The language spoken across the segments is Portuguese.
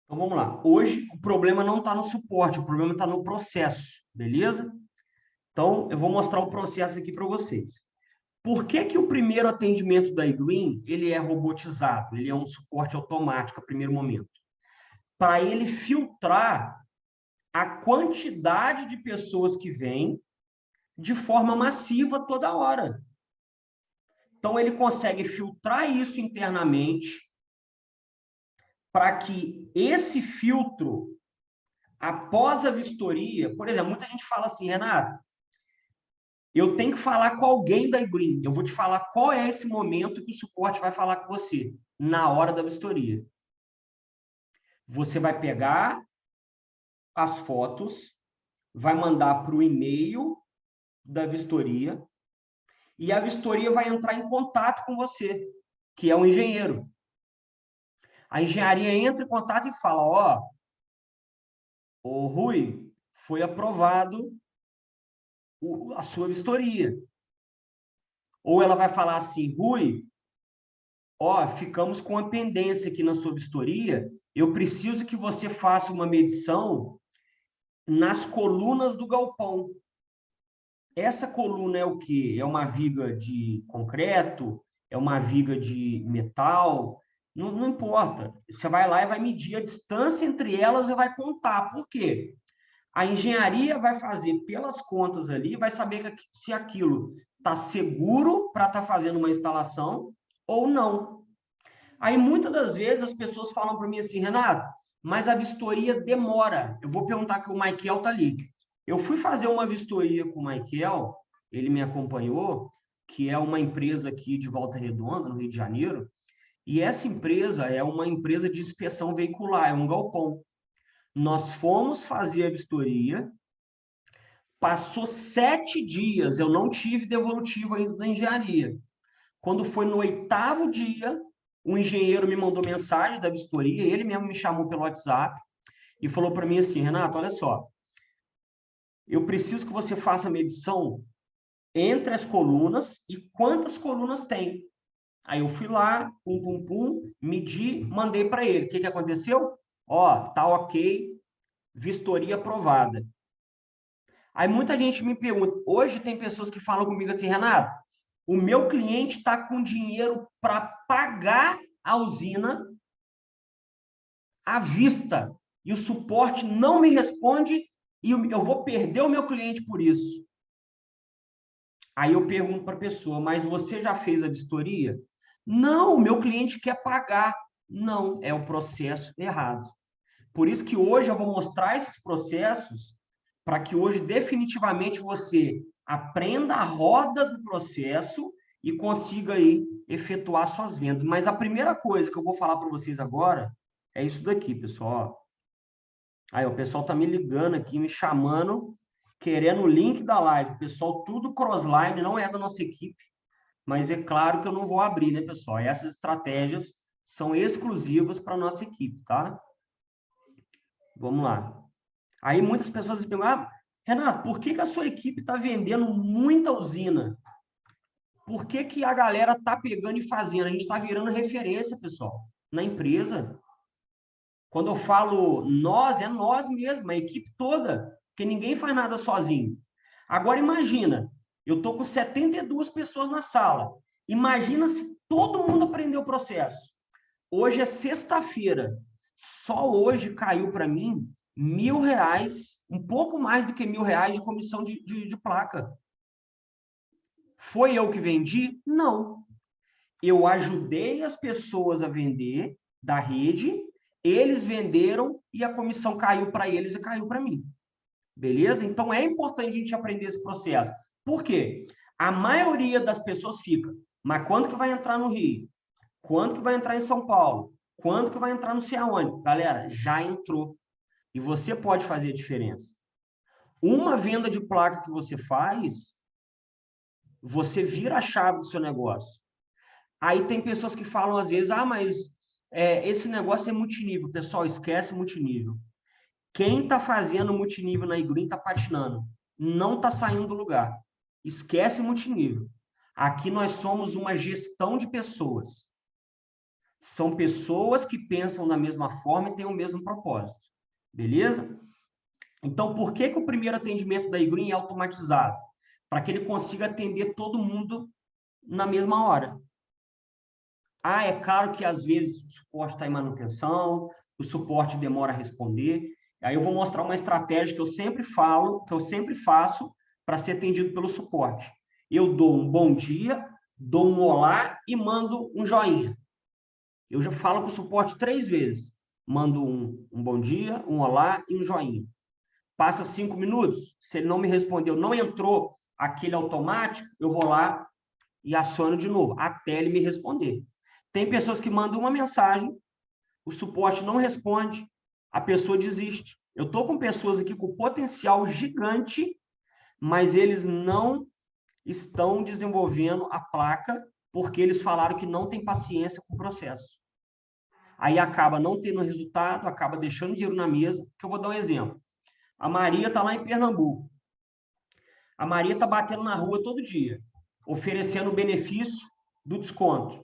Então, vamos lá. Hoje, o problema não está no suporte, o problema está no processo, beleza? Então, eu vou mostrar o processo aqui para vocês. Por que que o primeiro atendimento da eGreen, ele é robotizado? Ele é um suporte automático a primeiro momento. Para ele filtrar a quantidade de pessoas que vêm de forma massiva toda hora. Então, ele consegue filtrar isso internamente para que esse filtro, após a vistoria, por exemplo, muita gente fala assim, Renato, eu tenho que falar com alguém da eGreen. Eu vou te falar qual é esse momento que o suporte vai falar com você, na hora da vistoria. Você vai pegar as fotos, vai mandar para o e-mail da vistoria, e a vistoria vai entrar em contato com você, que é o engenheiro. A engenharia entra em contato e fala, ó, ô Rui, foi aprovado a sua vistoria. Ou ela vai falar assim, Rui, ó, ficamos com a pendência aqui na sua vistoria, eu preciso que você faça uma medição nas colunas do galpão. Essa coluna é o quê? É uma viga de concreto? É uma viga de metal? Não importa. Você vai lá e vai medir a distância entre elas e vai contar. Por quê? A engenharia vai fazer pelas contas ali, vai saber se aquilo está seguro para estar fazendo uma instalação ou não. Aí, muitas das vezes, as pessoas falam para mim assim, Renato, mas a vistoria demora. Eu vou perguntar que o Michael está ali. Eu fui fazer uma vistoria com o Michael, ele me acompanhou, que é uma empresa aqui de Volta Redonda, no Rio de Janeiro, e essa empresa é uma empresa de inspeção veicular, é um galpão. Nós fomos fazer a vistoria, passou 7 dias, eu não tive devolutivo ainda da engenharia. Quando foi no 8º dia, o engenheiro me mandou mensagem da vistoria, ele mesmo me chamou pelo WhatsApp e falou para mim assim, Renato, olha só, eu preciso que você faça a medição entre as colunas e quantas colunas tem. Aí eu fui lá, pum, pum, pum, medi, mandei para ele. O que que aconteceu? Ó, tá ok, vistoria aprovada. Aí muita gente me pergunta, hoje tem pessoas que falam comigo assim, Renato, o meu cliente está com dinheiro para pagar a usina à vista e o suporte não me responde e eu vou perder o meu cliente por isso. Aí eu pergunto para a pessoa, mas você já fez a vistoria? Não, o meu cliente quer pagar. Não, é o processo errado. Por isso que hoje eu vou mostrar esses processos para que hoje definitivamente você aprenda a roda do processo e consiga aí efetuar suas vendas. Mas a primeira coisa que eu vou falar para vocês agora é isso daqui, pessoal. Aí, o pessoal tá me ligando aqui, me chamando, querendo o link da live. Pessoal, tudo crossline, não é da nossa equipe, mas é claro que eu não vou abrir, né, pessoal? Essas estratégias são exclusivas para a nossa equipe, tá? Vamos lá. Aí muitas pessoas me perguntam, Renato, por que que a sua equipe está vendendo muita usina? Por que que a galera está pegando e fazendo? A gente está virando referência, pessoal, na empresa. Quando eu falo nós, é nós mesmo, a equipe toda, porque ninguém faz nada sozinho. Agora imagina, eu estou com 72 pessoas na sala. Imagina se todo mundo aprendeu o processo. Hoje é sexta-feira. Só hoje caiu para mim R$ 1.000, um pouco mais do que R$ 1.000 de comissão de placa. Foi eu que vendi? Não. Eu ajudei as pessoas a vender da rede, eles venderam e a comissão caiu para eles e caiu para mim. Beleza? Então, é importante a gente aprender esse processo. Por quê? A maioria das pessoas fica, mas quando que vai entrar no Rio? Quando que vai entrar em São Paulo? Quando que vai entrar no sei aonde? Galera, já entrou. E você pode fazer a diferença. Uma venda de placa que você faz, você vira a chave do seu negócio. Aí tem pessoas que falam às vezes, mas esse negócio é multinível. Pessoal, esquece multinível. Quem está fazendo multinível na eGreen está patinando. Não está saindo do lugar. Esquece multinível. Aqui nós somos uma gestão de pessoas. São pessoas que pensam da mesma forma e têm o mesmo propósito. Beleza? Então, por que o primeiro atendimento da iGreen é automatizado? Para que ele consiga atender todo mundo na mesma hora. Ah, é claro que às vezes o suporte está em manutenção, o suporte demora a responder. Aí eu vou mostrar uma estratégia que eu sempre falo, que eu sempre faço para ser atendido pelo suporte. Eu dou um bom dia, dou um olá e mando um joinha. Eu já falo com o suporte 3 vezes. Mando um bom dia, um olá e um joinha. Passa 5 minutos, se ele não me respondeu, não entrou aquele automático, eu vou lá e aciono de novo, até ele me responder. Tem pessoas que mandam uma mensagem, o suporte não responde, a pessoa desiste. Eu estou com pessoas aqui com potencial gigante, mas eles não estão desenvolvendo a placa porque eles falaram que não tem paciência com o processo. Aí acaba não tendo resultado, acaba deixando dinheiro na mesa, que eu vou dar um exemplo. A Maria está lá em Pernambuco. A Maria está batendo na rua todo dia, oferecendo o benefício do desconto.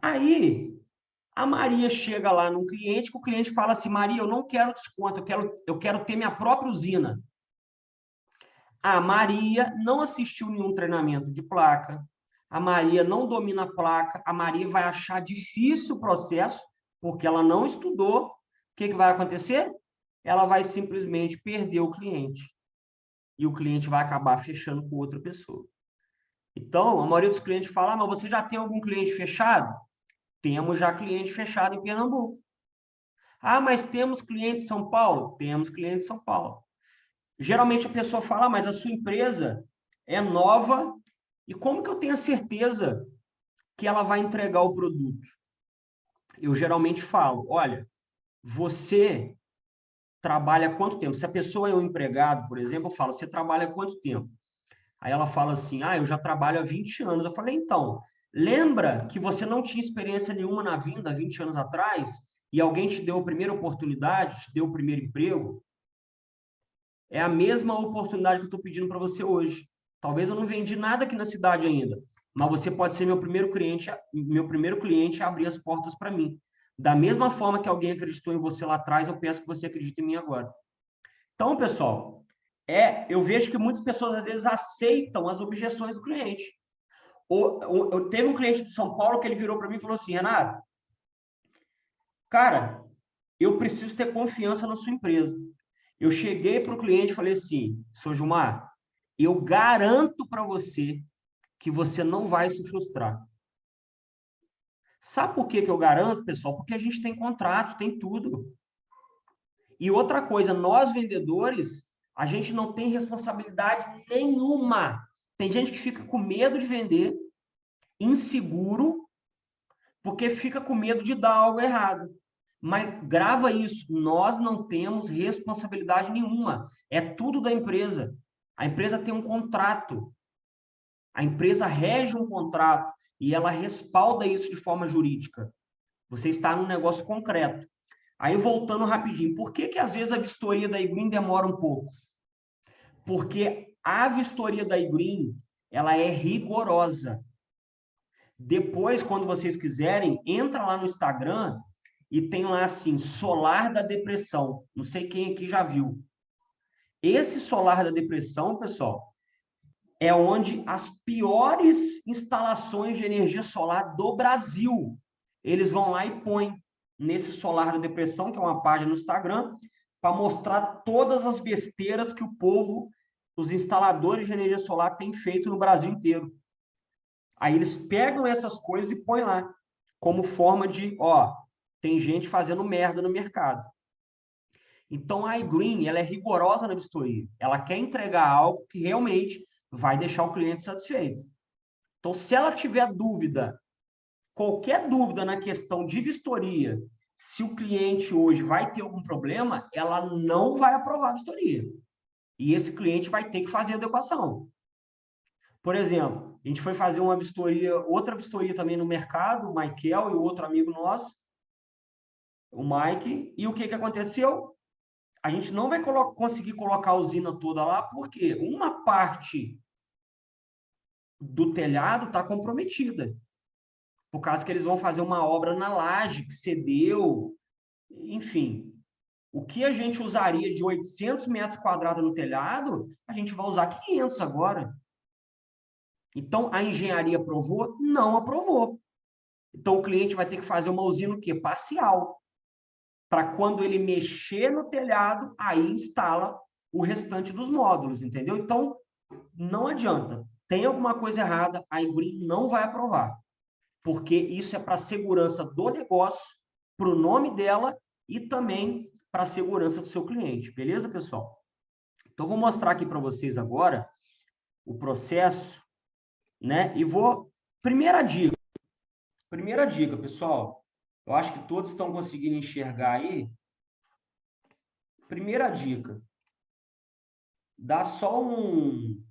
Aí, a Maria chega lá num cliente, que o cliente fala assim, Maria, eu não quero desconto, eu quero ter minha própria usina. A Maria não assistiu nenhum treinamento de placa, a Maria não domina a placa, a Maria vai achar difícil o processo, porque ela não estudou. O que vai acontecer? Ela vai simplesmente perder o cliente. E o cliente vai acabar fechando com outra pessoa. Então, a maioria dos clientes fala, mas você já tem algum cliente fechado? Temos já cliente fechado em Pernambuco. Ah, mas temos cliente em São Paulo? Temos cliente em São Paulo. Geralmente a pessoa fala, mas a sua empresa é nova e como que eu tenho a certeza que ela vai entregar o produto? Eu geralmente falo, olha, você trabalha quanto tempo? Se a pessoa é um empregado, por exemplo, eu falo, você trabalha quanto tempo? Aí ela fala assim, eu já trabalho há 20 anos. Eu falei, então, lembra que você não tinha experiência nenhuma na vinda há 20 anos atrás e alguém te deu a primeira oportunidade, te deu o primeiro emprego? É a mesma oportunidade que eu estou pedindo para você hoje. Talvez eu não vendi nada aqui na cidade ainda, mas você pode ser meu primeiro cliente a abrir as portas para mim. Da mesma forma que alguém acreditou em você lá atrás, eu peço que você acredite em mim agora. Então, pessoal, eu vejo que muitas pessoas às vezes aceitam as objeções do cliente. Eu teve um cliente de São Paulo que ele virou para mim e falou assim, Renato, cara, eu preciso ter confiança na sua empresa. Eu cheguei para o cliente e falei assim, Sr. Gilmar, eu garanto para você que você não vai se frustrar. Sabe por que eu garanto, pessoal? Porque a gente tem contrato, tem tudo. E outra coisa, nós vendedores, a gente não tem responsabilidade nenhuma. Tem gente que fica com medo de vender, inseguro, porque fica com medo de dar algo errado. Mas grava isso, nós não temos responsabilidade nenhuma. É tudo da empresa. A empresa tem um contrato. A empresa rege um contrato e ela respalda isso de forma jurídica. Você está num negócio concreto. Aí, voltando rapidinho, por que às vezes a vistoria da iGreen demora um pouco? Porque a vistoria da iGreen, ela é rigorosa. Depois, quando vocês quiserem, entra lá no Instagram e tem lá assim, solar da depressão. Não sei quem aqui já viu. Esse solar da depressão, pessoal, é onde as piores instalações de energia solar do Brasil, eles vão lá e põem nesse solar da depressão, que é uma página no Instagram, para mostrar todas as besteiras que o povo, os instaladores de energia solar têm feito no Brasil inteiro. Aí eles pegam essas coisas e põem lá, como forma de, tem gente fazendo merda no mercado. Então, a iGreen, ela é rigorosa na vistoria. Ela quer entregar algo que realmente vai deixar o cliente satisfeito. Então, se ela tiver dúvida, qualquer dúvida na questão de vistoria, se o cliente hoje vai ter algum problema, ela não vai aprovar a vistoria. E esse cliente vai ter que fazer a adequação. Por exemplo, a gente foi fazer uma vistoria, outra vistoria também no mercado, o Michael e o outro amigo nosso, o Mike, e o que aconteceu? A gente não vai conseguir colocar a usina toda lá, porque uma parte do telhado está comprometida. por causa que eles vão fazer uma obra na laje que cedeu, enfim. O que a gente usaria de 800 metros quadrados no telhado, a gente vai usar 500 agora. Então, a engenharia aprovou? Não aprovou. Então, o cliente vai ter que fazer uma usina o quê? Parcial. Para quando ele mexer no telhado, aí instala o restante dos módulos, entendeu? Então, não adianta. Tem alguma coisa errada, a Ingreen não vai aprovar. Porque isso é para a segurança do negócio, para o nome dela e também para a segurança do seu cliente. Beleza, pessoal? Então, vou mostrar aqui para vocês agora o processo, né? E vou... Primeira dica, pessoal. Eu acho que todos estão conseguindo enxergar aí. Primeira dica. Dá só um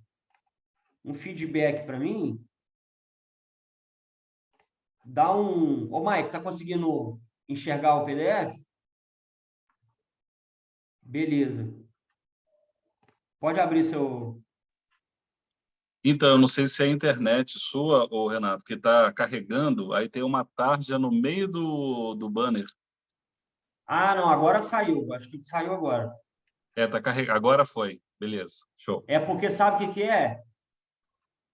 feedback para mim. Dá um... Ô, Mike, tá conseguindo enxergar o PDF? Beleza. Pode abrir seu... Então, eu não sei se é a internet sua, ô Renato, que está carregando, aí tem uma tarja no meio do banner. Ah, não, agora saiu. Acho que saiu agora. Tá carregando. Agora foi. Beleza, show. É porque sabe o que que é?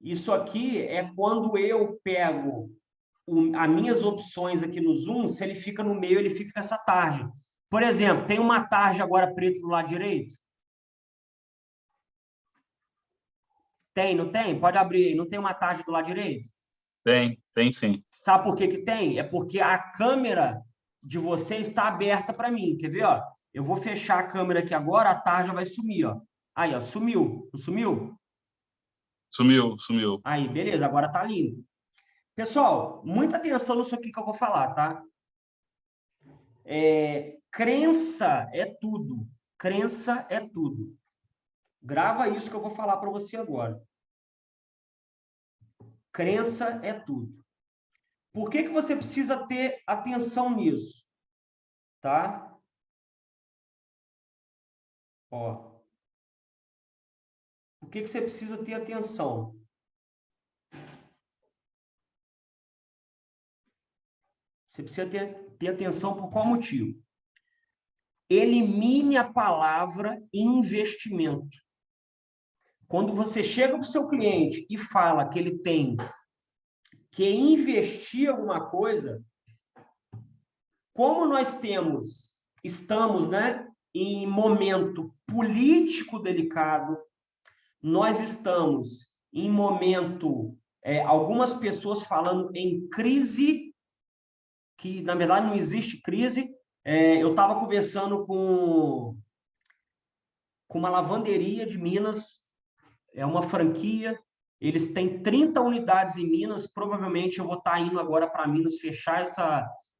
Isso aqui é quando eu pego as minhas opções aqui no Zoom, se ele fica no meio, ele fica com essa tarja. Por exemplo, tem uma tarja agora preta do lado direito? Tem, não tem? Pode abrir aí. Não tem uma tarja do lado direito? Tem sim. Sabe por que que tem? É porque a câmera de você está aberta para mim. Quer ver, ó? Eu vou fechar a câmera aqui agora, a tarja vai sumir, ó. Aí, ó, sumiu. Não sumiu? Sumiu. Aí, beleza, agora tá lindo. Pessoal, muita atenção nisso aqui que eu vou falar, tá? Crença é tudo. Crença é tudo. Grava isso que eu vou falar para você agora. Crença é tudo. Por que que você precisa ter atenção nisso? Tá? Ó. Por que que você precisa ter atenção? Você precisa ter atenção por qual motivo? Elimine a palavra investimento. Quando você chega para o seu cliente e fala que ele tem que investir alguma coisa, como nós estamos, né, em momento político delicado, nós estamos em momento, algumas pessoas falando em crise, que na verdade não existe crise. Eu estava conversando com uma lavanderia de Minas, é uma franquia, eles têm 30 unidades em Minas, provavelmente eu vou estar indo agora para Minas fechar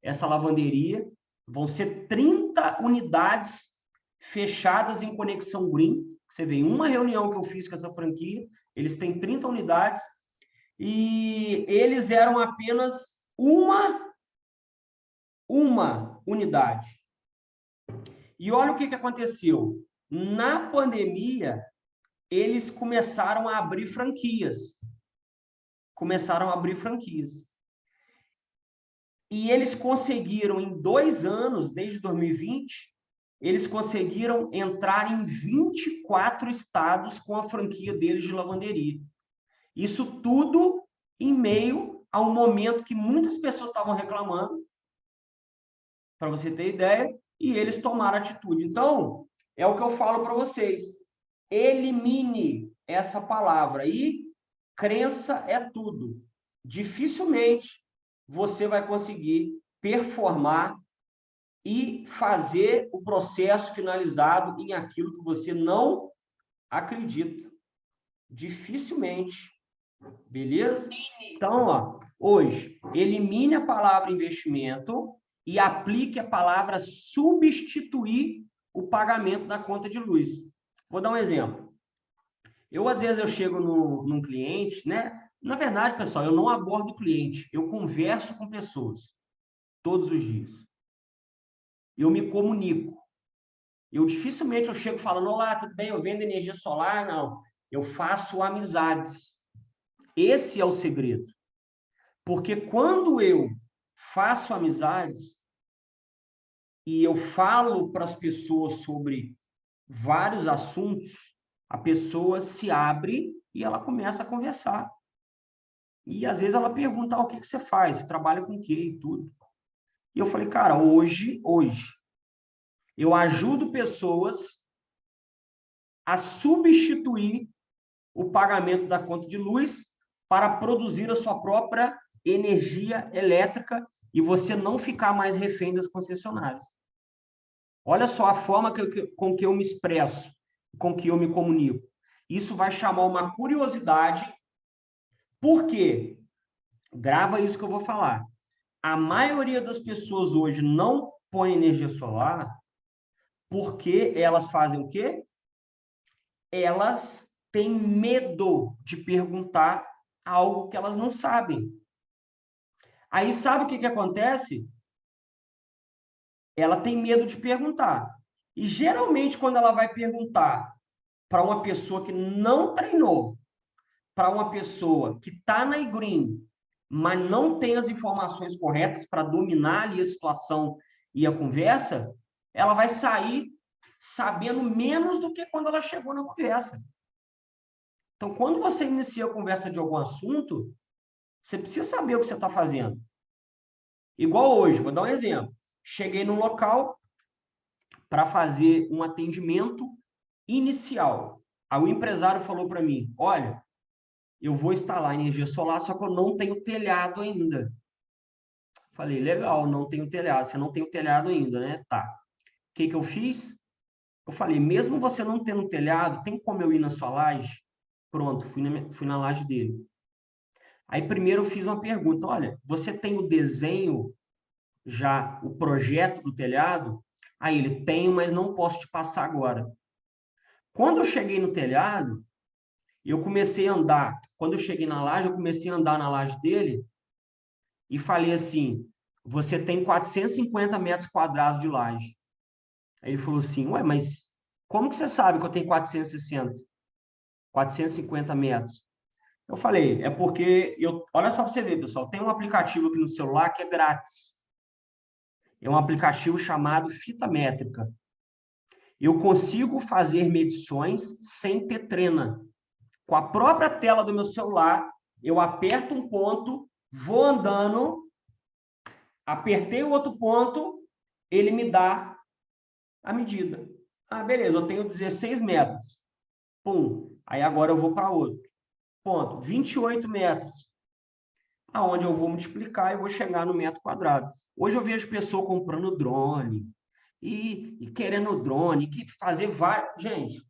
essa lavanderia, vão ser 30 unidades fechadas em Conexão Green. Você vê, em uma reunião que eu fiz com essa franquia, eles têm 30 unidades, e eles eram apenas uma unidade. E olha o que aconteceu. Na pandemia, eles começaram a abrir franquias. E eles conseguiram, em 2 anos, desde 2020, eles conseguiram entrar em 24 estados com a franquia deles de lavanderia. Isso tudo em meio a um momento que muitas pessoas estavam reclamando, para você ter ideia, e eles tomaram atitude. Então, é o que eu falo para vocês. Elimine essa palavra. E crença é tudo. Dificilmente você vai conseguir performar e fazer o processo finalizado em aquilo que você não acredita. Dificilmente. Beleza? Então, ó, hoje, elimine a palavra investimento e aplique a palavra substituir o pagamento da conta de luz. Vou dar um exemplo. Às vezes, eu chego num cliente, né? Na verdade, pessoal, eu não abordo o cliente, eu converso com pessoas todos os dias. Eu me comunico. Dificilmente eu chego falando, olá, tudo bem? Eu vendo energia solar? Não. Eu faço amizades. Esse é o segredo. Porque quando eu faço amizades e eu falo para as pessoas sobre vários assuntos, a pessoa se abre e ela começa a conversar. E às vezes ela pergunta, o que você faz? Você trabalha com o quê e tudo. E eu falei, cara, hoje, eu ajudo pessoas a substituir o pagamento da conta de luz para produzir a sua própria energia elétrica e você não ficar mais refém das concessionárias. Olha só a forma com que eu me expresso, com que eu me comunico. Isso vai chamar uma curiosidade. Por quê? Grava isso que eu vou falar. A maioria das pessoas hoje não põe energia solar porque elas fazem o quê? Elas têm medo de perguntar algo que elas não sabem. Aí sabe o que acontece? Ela tem medo de perguntar. E geralmente quando ela vai perguntar para uma pessoa que não treinou, para uma pessoa que está na iGreen, mas não tem as informações corretas para dominar ali a situação e a conversa, ela vai sair sabendo menos do que quando ela chegou na conversa. Então, quando você inicia a conversa de algum assunto, você precisa saber o que você está fazendo. Igual hoje, vou dar um exemplo. Cheguei no local para fazer um atendimento inicial. Aí o empresário falou para mim, olha, eu vou instalar energia solar, só que eu não tenho telhado ainda. Falei, legal, não tenho telhado. Você não tem o telhado ainda, né? Tá. O que eu fiz? Eu falei, mesmo você não tendo telhado, tem como eu ir na sua laje? Pronto, fui na laje dele. Aí primeiro eu fiz uma pergunta, olha, você tem o desenho já, o projeto do telhado? Aí ele, tenho, mas não posso te passar agora. Quando eu cheguei no telhado, eu comecei a andar. Quando eu cheguei na laje, eu comecei a andar na laje dele e falei assim, você tem 450 metros quadrados de laje. Aí ele falou assim, ué, mas como que você sabe que eu tenho 450 metros? Eu falei, é porque, olha só para você ver, pessoal, tem um aplicativo aqui no celular que é grátis. É um aplicativo chamado Fita Métrica. Eu consigo fazer medições sem ter trena. Com a própria tela do meu celular, eu aperto um ponto, vou andando, apertei o outro ponto, ele me dá a medida. Ah, beleza, eu tenho 16 metros. Pum, aí agora eu vou para outro. Ponto, 28 metros. Aonde eu vou multiplicar e vou chegar no metro quadrado. Hoje eu vejo pessoa comprando drone e querendo drone, que fazer vários... Gente,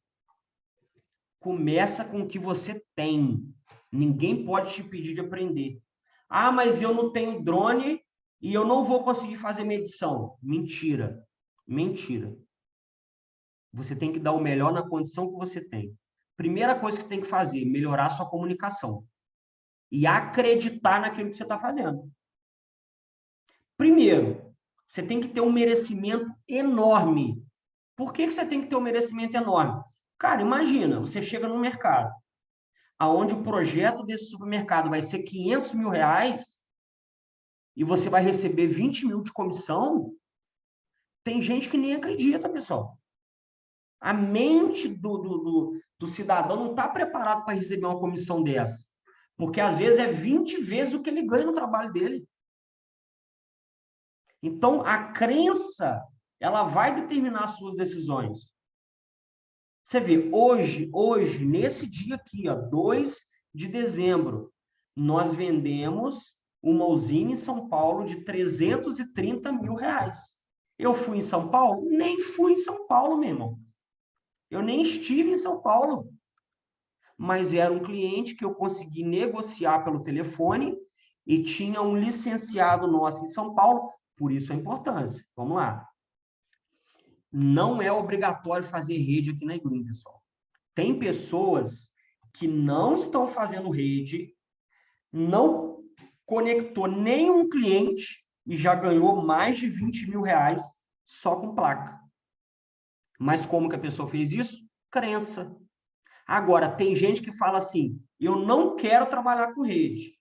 começa com o que você tem. Ninguém pode te pedir de aprender. Ah, mas eu não tenho drone e eu não vou conseguir fazer medição. Mentira. Mentira. Você tem que dar o melhor na condição que você tem. Primeira coisa que você tem que fazer, melhorar a sua comunicação. E acreditar naquilo que você está fazendo. Primeiro, você tem que ter um merecimento enorme. Por que você tem que ter um merecimento enorme? Cara, imagina, você chega no mercado, aonde o projeto desse supermercado vai ser 500 mil reais e você vai receber 20 mil de comissão, tem gente que nem acredita, pessoal. A mente do cidadão não está preparado para receber uma comissão dessa. Porque, às vezes, é 20 vezes o que ele ganha no trabalho dele. Então, a crença, ela vai determinar as suas decisões. Você vê, hoje, nesse dia aqui, ó, 2 de dezembro, nós vendemos uma usina em São Paulo de 330 mil reais. Eu fui em São Paulo? Nem fui em São Paulo, meu irmão. Eu nem estive em São Paulo. Mas era um cliente que eu consegui negociar pelo telefone e tinha um licenciado nosso em São Paulo, por isso a importância. Vamos lá. Não é obrigatório fazer rede aqui na iGreen, pessoal. Tem pessoas que não estão fazendo rede, não conectou nenhum cliente e já ganhou mais de 20 mil reais só com placa. Mas como que a pessoa fez isso? Crença. Agora, tem gente que fala assim, eu não quero trabalhar com rede.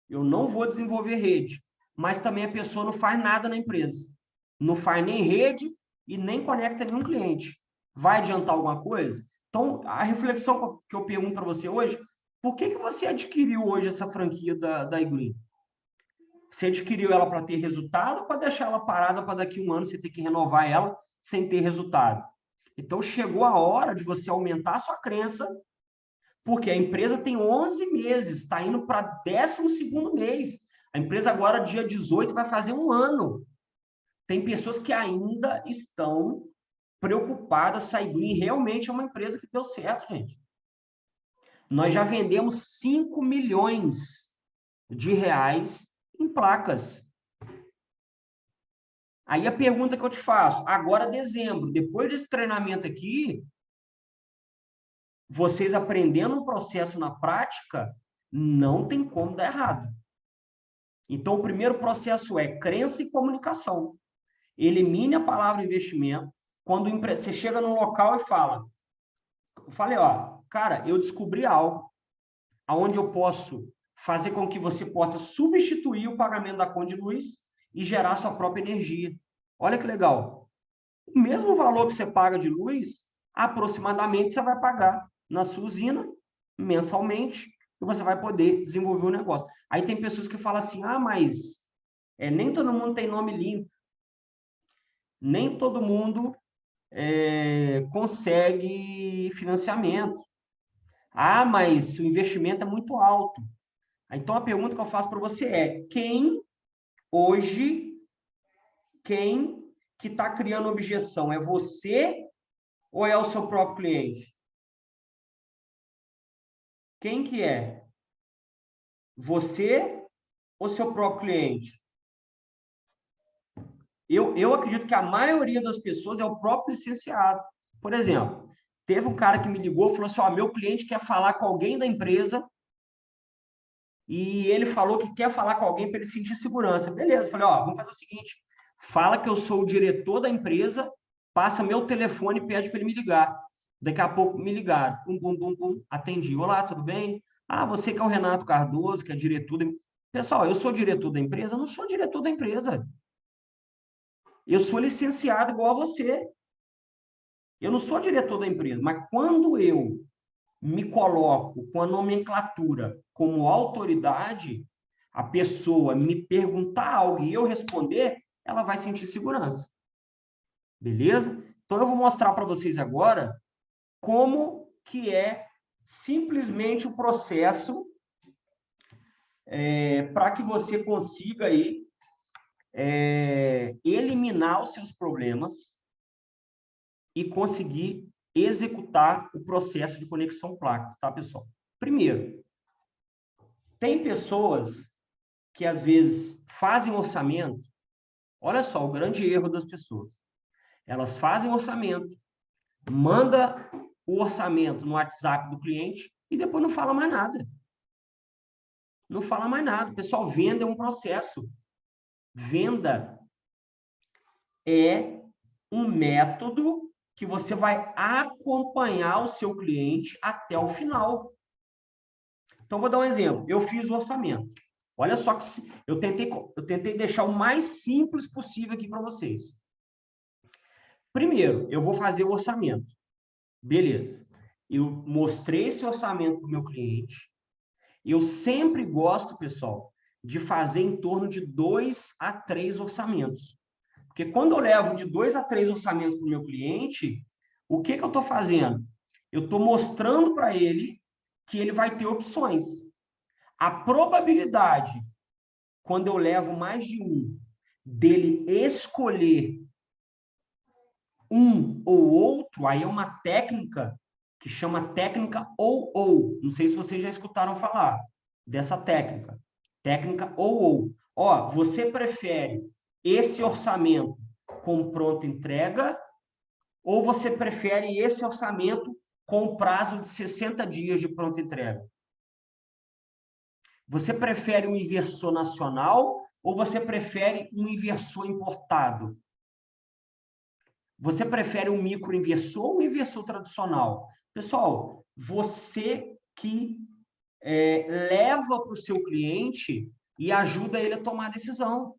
Eu não vou desenvolver rede, mas também a pessoa não faz nada na empresa. Não faz nem rede e nem conecta nenhum cliente. Vai adiantar alguma coisa? Então, a reflexão que eu pergunto para você hoje, por que você adquiriu hoje essa franquia da iGreen? Você adquiriu ela para ter resultado ou para deixar ela parada para daqui a um ano você ter que renovar ela sem ter resultado? Então, chegou a hora de você aumentar a sua crença, porque a empresa tem 11 meses, está indo para 12º mês. A empresa agora, dia 18, vai fazer um ano. Tem pessoas que ainda estão preocupadas se a iGreen realmente é uma empresa que deu certo, gente. Nós já vendemos 5 milhões de reais em placas. Aí a pergunta que eu te faço, agora dezembro, depois desse treinamento aqui, vocês aprendendo um processo na prática, não tem como dar errado. Então, o primeiro processo é crença e comunicação. Elimine a palavra investimento. Quando você chega num local e fala, eu falei, ó, cara, eu descobri algo onde eu posso fazer com que você possa substituir o pagamento da conta de luz e gerar sua própria energia. Olha que legal. O mesmo valor que você paga de luz, aproximadamente você vai pagar na sua usina mensalmente e você vai poder desenvolver o negócio. Aí tem pessoas que falam assim, ah, mas nem todo mundo tem nome limpo. Nem todo mundo consegue financiamento. Ah, mas o investimento é muito alto. Então, a pergunta que eu faço para você é, hoje, quem que está criando objeção? É você ou é o seu próprio cliente? Quem que é? Você ou seu próprio cliente? Eu acredito que a maioria das pessoas é o próprio licenciado. Por exemplo, teve um cara que me ligou e falou assim, ó, meu cliente quer falar com alguém da empresa e ele falou que quer falar com alguém para ele sentir segurança. Beleza, falei, ó, vamos fazer o seguinte, fala que eu sou o diretor da empresa, passa meu telefone e pede para ele me ligar. Daqui a pouco me ligaram, pum, pum, pum, pum, atendi. Olá, tudo bem? Ah, você que é o Renato Cardoso, que é diretor da... Pessoal, eu sou diretor da empresa? Eu não sou diretor da empresa. Eu sou licenciado igual a você. Eu não sou diretor da empresa, mas quando eu me coloco com a nomenclatura como autoridade, a pessoa me perguntar algo e eu responder, ela vai sentir segurança. Beleza? Então, eu vou mostrar para vocês agora como que é simplesmente o processo para que você consiga aí, eliminar os seus problemas e conseguir executar o processo de conexão placas, tá, pessoal? Primeiro, tem pessoas que às vezes fazem orçamento. Olha só o grande erro das pessoas. Elas fazem orçamento, manda o orçamento no WhatsApp do cliente e depois não fala mais nada. Não fala mais nada. Pessoal, venda é um processo. Venda é um método que você vai acompanhar o seu cliente até o final. Então, vou dar um exemplo. Eu fiz o orçamento. Olha só que eu tentei deixar o mais simples possível aqui para vocês. Primeiro, eu vou fazer o orçamento. Beleza. Eu mostrei esse orçamento para o meu cliente. Eu sempre gosto, pessoal, de fazer em torno de 2 a 3 orçamentos. Porque quando eu levo de 2 a 3 orçamentos para o meu cliente, o que eu estou fazendo? Eu estou mostrando para ele que ele vai ter opções. A probabilidade, quando eu levo mais de um, dele escolher um ou outro, aí é uma técnica que chama técnica ou. Não sei se vocês já escutaram falar dessa técnica. Técnica ou. Ó, você prefere esse orçamento com pronta entrega ou você prefere esse orçamento com prazo de 60 dias de pronta entrega? Você prefere um inversor nacional ou você prefere um inversor importado? Você prefere um microinversor ou um inversor tradicional? Pessoal, você que leva para o seu cliente e ajuda ele a tomar a decisão.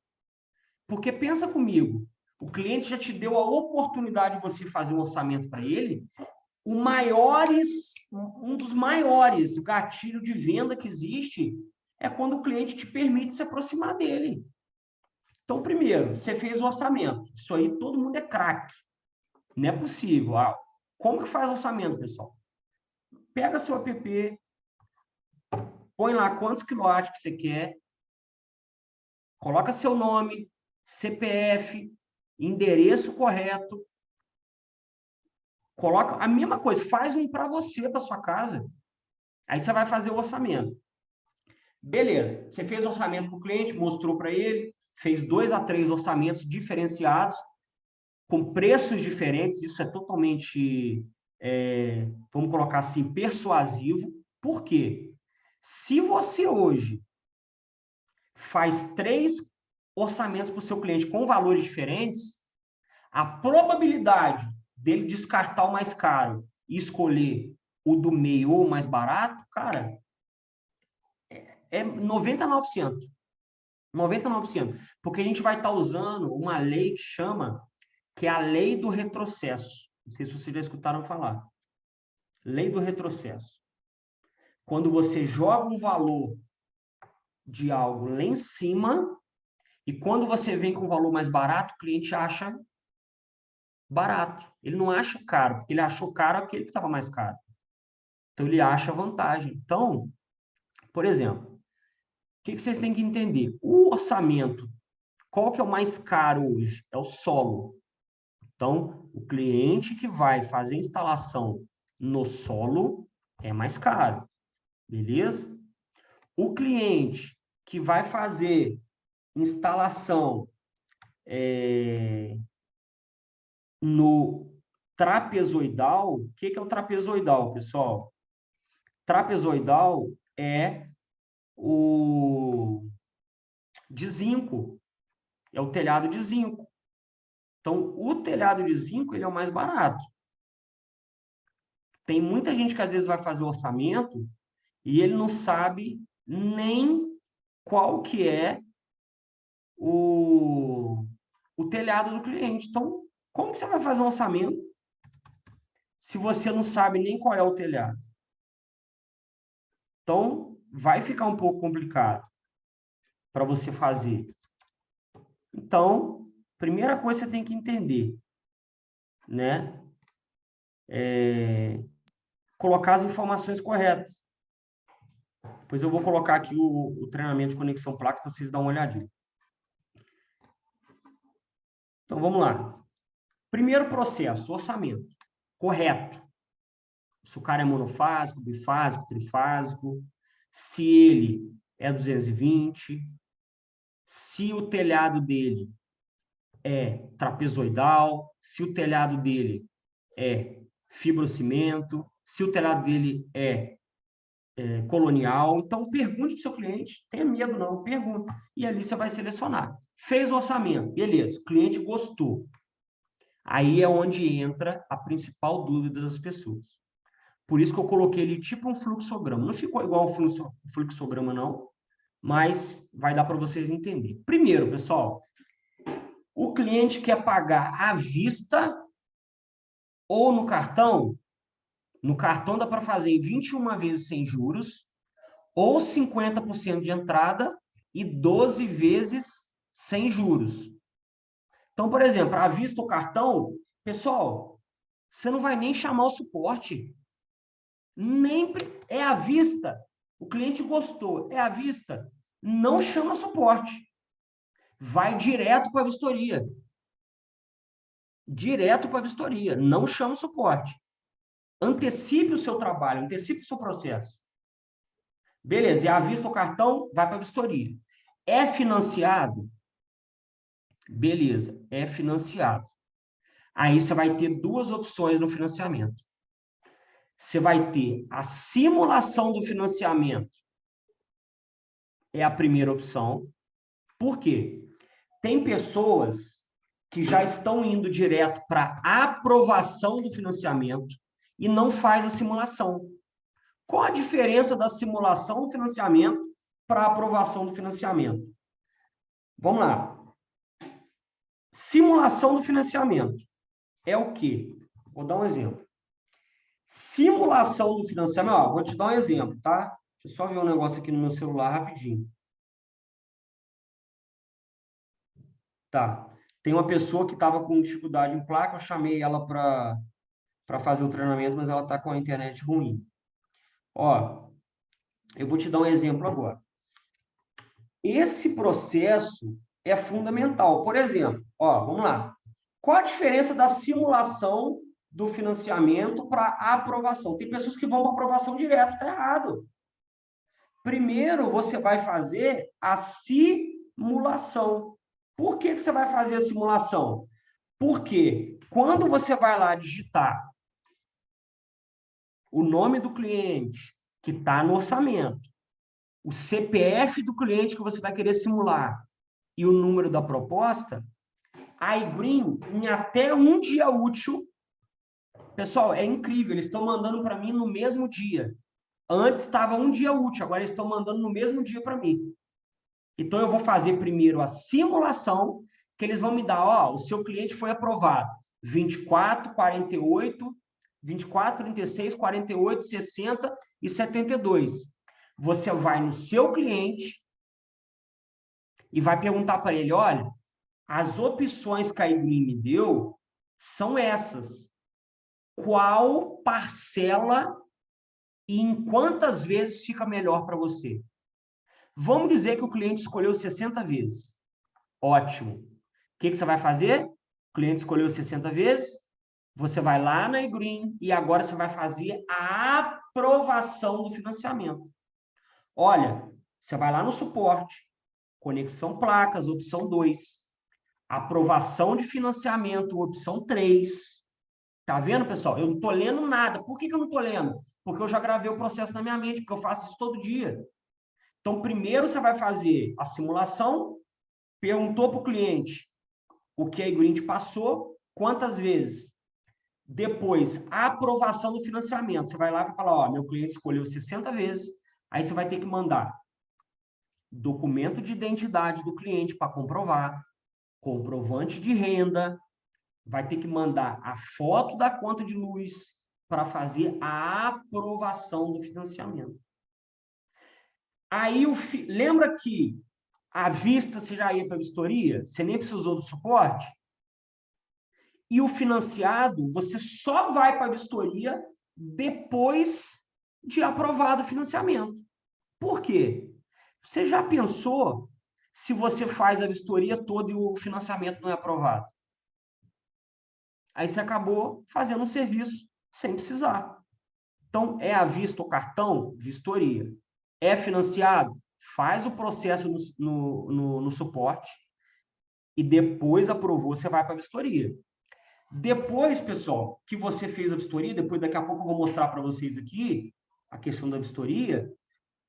Porque pensa comigo, o cliente já te deu a oportunidade de você fazer um orçamento para ele, um dos maiores gatilhos de venda que existe é quando o cliente te permite se aproximar dele. Então, primeiro, você fez o orçamento. Isso aí todo mundo é craque. Não é possível. Como que faz orçamento, pessoal? Pega seu app, põe lá quantos quilowatts que você quer, coloca seu nome, CPF, endereço correto, coloca a mesma coisa, faz um para você, para sua casa. Aí você vai fazer o orçamento. Beleza, você fez o orçamento para o cliente, mostrou para ele, fez 2 a 3 orçamentos diferenciados, com preços diferentes, isso é totalmente, vamos colocar assim, persuasivo. Por quê? Se você hoje faz 3 orçamentos para o seu cliente com valores diferentes, a probabilidade dele descartar o mais caro e escolher o do meio ou o mais barato, cara, é 99%. 99%. Porque a gente vai estar usando uma lei que é a lei do retrocesso. Não sei se vocês já escutaram falar. Lei do retrocesso. Quando você joga um valor de algo lá em cima e quando você vem com um valor mais barato, o cliente acha barato. Ele não acha caro, porque ele achou caro aquele que estava mais caro. Então, ele acha vantagem. Então, por exemplo, o que vocês têm que entender? O orçamento, qual que é o mais caro hoje? É o solo. Então, o cliente que vai fazer a instalação no solo é mais caro, beleza? O cliente que vai fazer instalação no trapezoidal, o que é o trapezoidal, pessoal? Trapezoidal é o de zinco, é o telhado de zinco. Então, o telhado de zinco ele é o mais barato. Tem muita gente que às vezes vai fazer o orçamento e ele não sabe nem qual que é o telhado do cliente. Então, como que você vai fazer um orçamento se você não sabe nem qual é o telhado? Então, vai ficar um pouco complicado para você fazer. Então, primeira coisa que você tem que entender, né? Colocar as informações corretas. Depois eu vou colocar aqui o treinamento de conexão placa para vocês darem uma olhadinha. Então, vamos lá. Primeiro processo, orçamento. Correto. Se o cara é monofásico, bifásico, trifásico, se ele é 220, se o telhado dele é trapezoidal, se o telhado dele é fibrocimento, se o telhado dele é colonial. Então, pergunte para o seu cliente, tenha medo não, pergunta. E ali você vai selecionar. Fez o orçamento, beleza, o cliente gostou. Aí é onde entra a principal dúvida das pessoas. Por isso que eu coloquei ele tipo um fluxograma. Não ficou igual um fluxograma, não, mas vai dar para vocês entenderem. Primeiro, pessoal, o cliente quer pagar à vista ou no cartão. No cartão dá para fazer em 21 vezes sem juros, ou 50% de entrada e 12 vezes sem juros. Então, por exemplo, à vista o cartão, pessoal, você não vai nem chamar o suporte. Nem é à vista. O cliente gostou, é à vista. Não chama suporte. Vai direto para a vistoria. Direto para a vistoria. Não chama suporte. Antecipe o seu trabalho, antecipe o seu processo. Beleza, é à vista o cartão, vai para a vistoria. É financiado? Beleza, é financiado. Aí você vai ter 2 opções no financiamento. Você vai ter a simulação do financiamento. É a primeira opção. Por quê? Tem pessoas que já estão indo direto para a aprovação do financiamento e não faz a simulação. Qual a diferença da simulação do financiamento para a aprovação do financiamento? Vamos lá. Simulação do financiamento é o quê? Vou dar um exemplo. Simulação do financiamento, ó, vou te dar um exemplo, tá? Deixa eu só ver um negócio aqui no meu celular rapidinho. Tá. Tem uma pessoa que estava com dificuldade em placa, eu chamei ela para fazer o treinamento, mas ela está com a internet ruim. Ó, eu vou te dar um exemplo agora. Esse processo é fundamental. Por exemplo, ó, vamos lá. Qual a diferença da simulação do financiamento para a aprovação? Tem pessoas que vão para aprovação direto, está errado. Primeiro, você vai fazer a simulação. Por que você vai fazer a simulação? Porque quando você vai lá digitar o nome do cliente que está no orçamento, o CPF do cliente que você vai querer simular e o número da proposta, a iGreen, em até um dia útil, pessoal, é incrível, eles estão mandando para mim no mesmo dia. Antes estava um dia útil, agora eles estão mandando no mesmo dia para mim. Então, eu vou fazer primeiro a simulação, que eles vão me dar, ó, o seu cliente foi aprovado, 24, 48, 24, 36, 48, 60 e 72. Você vai no seu cliente e vai perguntar para ele, olha, as opções que a iGreen me deu são essas. Qual parcela e em quantas vezes fica melhor para você? Vamos dizer que o cliente escolheu 60 vezes. Ótimo. O que você vai fazer? O cliente escolheu 60 vezes, você vai lá na iGreen e agora você vai fazer a aprovação do financiamento. Olha, você vai lá no suporte, conexão placas, opção 2, aprovação de financiamento, opção 3. Tá vendo, pessoal? Eu não estou lendo nada. Por que eu não estou lendo? Porque eu já gravei o processo na minha mente, porque eu faço isso todo dia. Então, primeiro você vai fazer a simulação, perguntou para o cliente o que a iGreen te passou, quantas vezes. Depois, a aprovação do financiamento. Você vai lá e vai falar, ó, meu cliente escolheu 60 vezes, aí você vai ter que mandar documento de identidade do cliente para comprovar, comprovante de renda, vai ter que mandar a foto da conta de luz para fazer a aprovação do financiamento. Aí, lembra que à vista você já ia para a vistoria? Você nem precisou do suporte? E o financiado, você só vai para a vistoria depois de aprovado o financiamento. Por quê? Você já pensou se você faz a vistoria toda e o financiamento não é aprovado? Aí você acabou fazendo um serviço sem precisar. Então, é à vista o cartão? Vistoria. É financiado? Faz o processo no suporte e depois aprovou, você vai para a vistoria. Depois, pessoal, que você fez a vistoria, depois daqui a pouco eu vou mostrar para vocês aqui a questão da vistoria,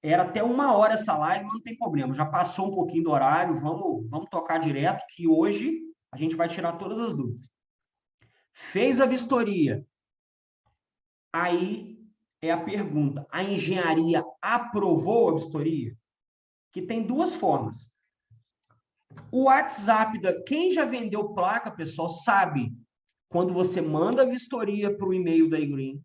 era até 1 hora essa live, mas não tem problema, já passou um pouquinho do horário, vamos tocar direto, que hoje a gente vai tirar todas as dúvidas. Fez a vistoria, aí é a pergunta, a engenharia aprovou a vistoria? Que tem duas formas. O WhatsApp, quem já vendeu placa, pessoal, sabe, quando você manda a vistoria para o e-mail da iGreen,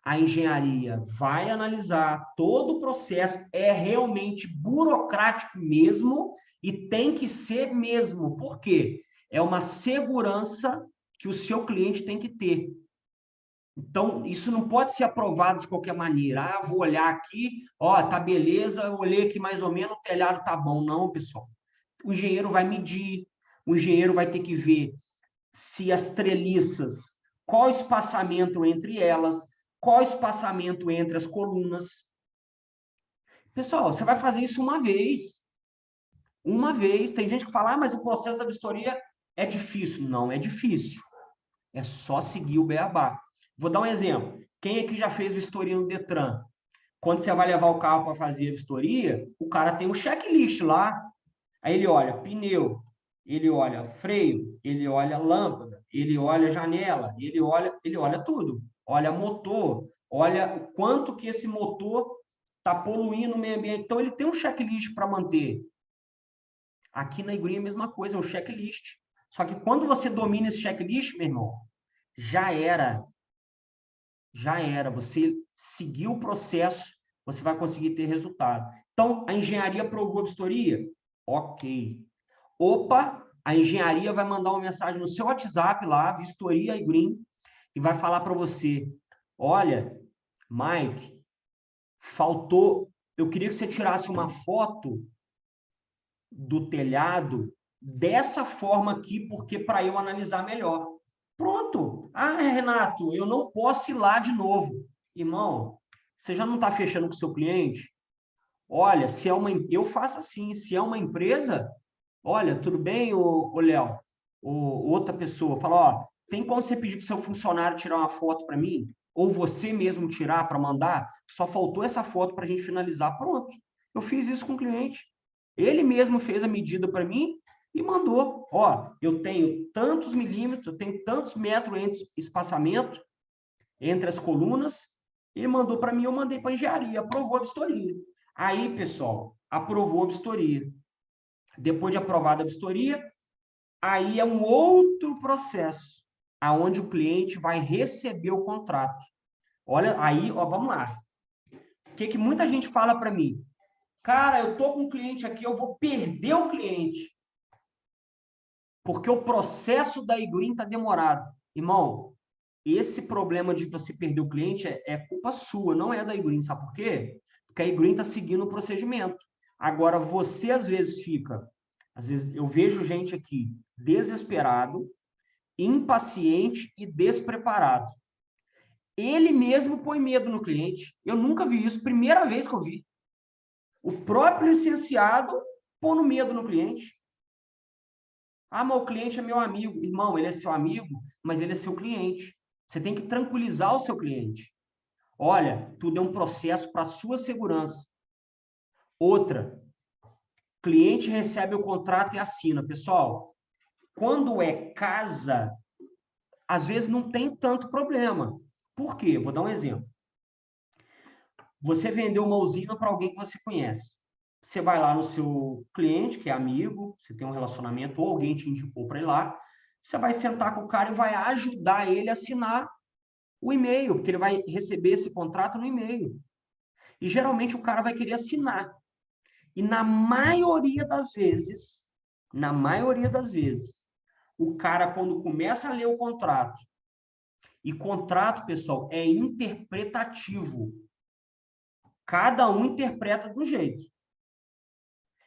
a engenharia vai analisar todo o processo, é realmente burocrático mesmo e tem que ser mesmo. Por quê? É uma segurança que o seu cliente tem que ter. Então, isso não pode ser aprovado de qualquer maneira. Ah, vou olhar aqui, ó, tá beleza, olhei aqui mais ou menos, o telhado tá bom. Não, pessoal. O engenheiro vai medir, o engenheiro vai ter que ver se as treliças, qual o espaçamento entre elas, qual o espaçamento entre as colunas. Pessoal, você vai fazer isso uma vez. Uma vez. Tem gente que fala, ah, mas o processo da vistoria é difícil. Não é difícil. É só seguir o beabá. Vou dar um exemplo. Quem aqui já fez vistoria no Detran? Quando você vai levar o carro para fazer a vistoria, o cara tem um checklist lá. Aí ele olha pneu, ele olha freio, ele olha lâmpada, ele olha janela, ele olha tudo. Olha motor, olha o quanto que esse motor está poluindo o meio ambiente. Então, ele tem um checklist para manter. Aqui na iGreen é a mesma coisa, é um checklist. Só que quando você domina esse checklist, meu irmão, já era. Já era. Você seguiu o processo, você vai conseguir ter resultado. Então, a engenharia aprovou a vistoria? Ok. Opa, a engenharia vai mandar uma mensagem no seu WhatsApp lá, vistoria iGreen, e vai falar para você, olha, Mike, faltou, eu queria que você tirasse uma foto do telhado dessa forma aqui, porque para eu analisar melhor. Pronto. Ah, Renato, eu não posso ir lá de novo. Irmão, você já não está fechando com o seu cliente? Olha, se é uma, eu faço assim, se é uma empresa, olha, tudo bem, o Léo, outra pessoa, fala, ó, tem como você pedir para o seu funcionário tirar uma foto para mim? Ou você mesmo tirar para mandar? Só faltou essa foto para a gente finalizar. Pronto. Eu fiz isso com o cliente. Ele mesmo fez a medida para mim e mandou. Ó, eu tenho tantos milímetros, eu tenho tantos metros entre espaçamento entre as colunas. Ele mandou para mim, eu mandei para a engenharia, aprovou a vistoria. Aí, pessoal, aprovou a vistoria. Depois de aprovada a vistoria, aí é um outro processo, aonde o cliente vai receber o contrato. Olha, aí, ó, vamos lá. O que muita gente fala para mim? Cara, eu tô com um cliente aqui, eu vou perder o cliente. Porque o processo da iGreen está demorado. Irmão, esse problema de você perder o cliente é culpa sua, não é da iGreen. Sabe por quê? Porque a iGreen está seguindo o procedimento. Agora, você às vezes fica... Às vezes eu vejo gente aqui desesperado, impaciente e despreparado. Ele mesmo põe medo no cliente. Eu nunca vi isso, primeira vez que eu vi. O próprio licenciado pondo medo no cliente. Ah, mas o cliente é meu amigo. Irmão, ele é seu amigo, mas ele é seu cliente. Você tem que tranquilizar o seu cliente. Olha, tudo é um processo para a sua segurança. Outra, cliente recebe o contrato e assina. Pessoal, quando é casa, às vezes não tem tanto problema. Por quê? Vou dar um exemplo. Você vendeu uma usina para alguém que você conhece. Você vai lá no seu cliente, que é amigo, você tem um relacionamento, ou alguém te indicou para ir lá, você vai sentar com o cara e vai ajudar ele a assinar o e-mail, porque ele vai receber esse contrato no e-mail. E geralmente o cara vai querer assinar. E na maioria das vezes, o cara, quando começa a ler o contrato, e contrato, pessoal, é interpretativo. Cada um interpreta de um jeito.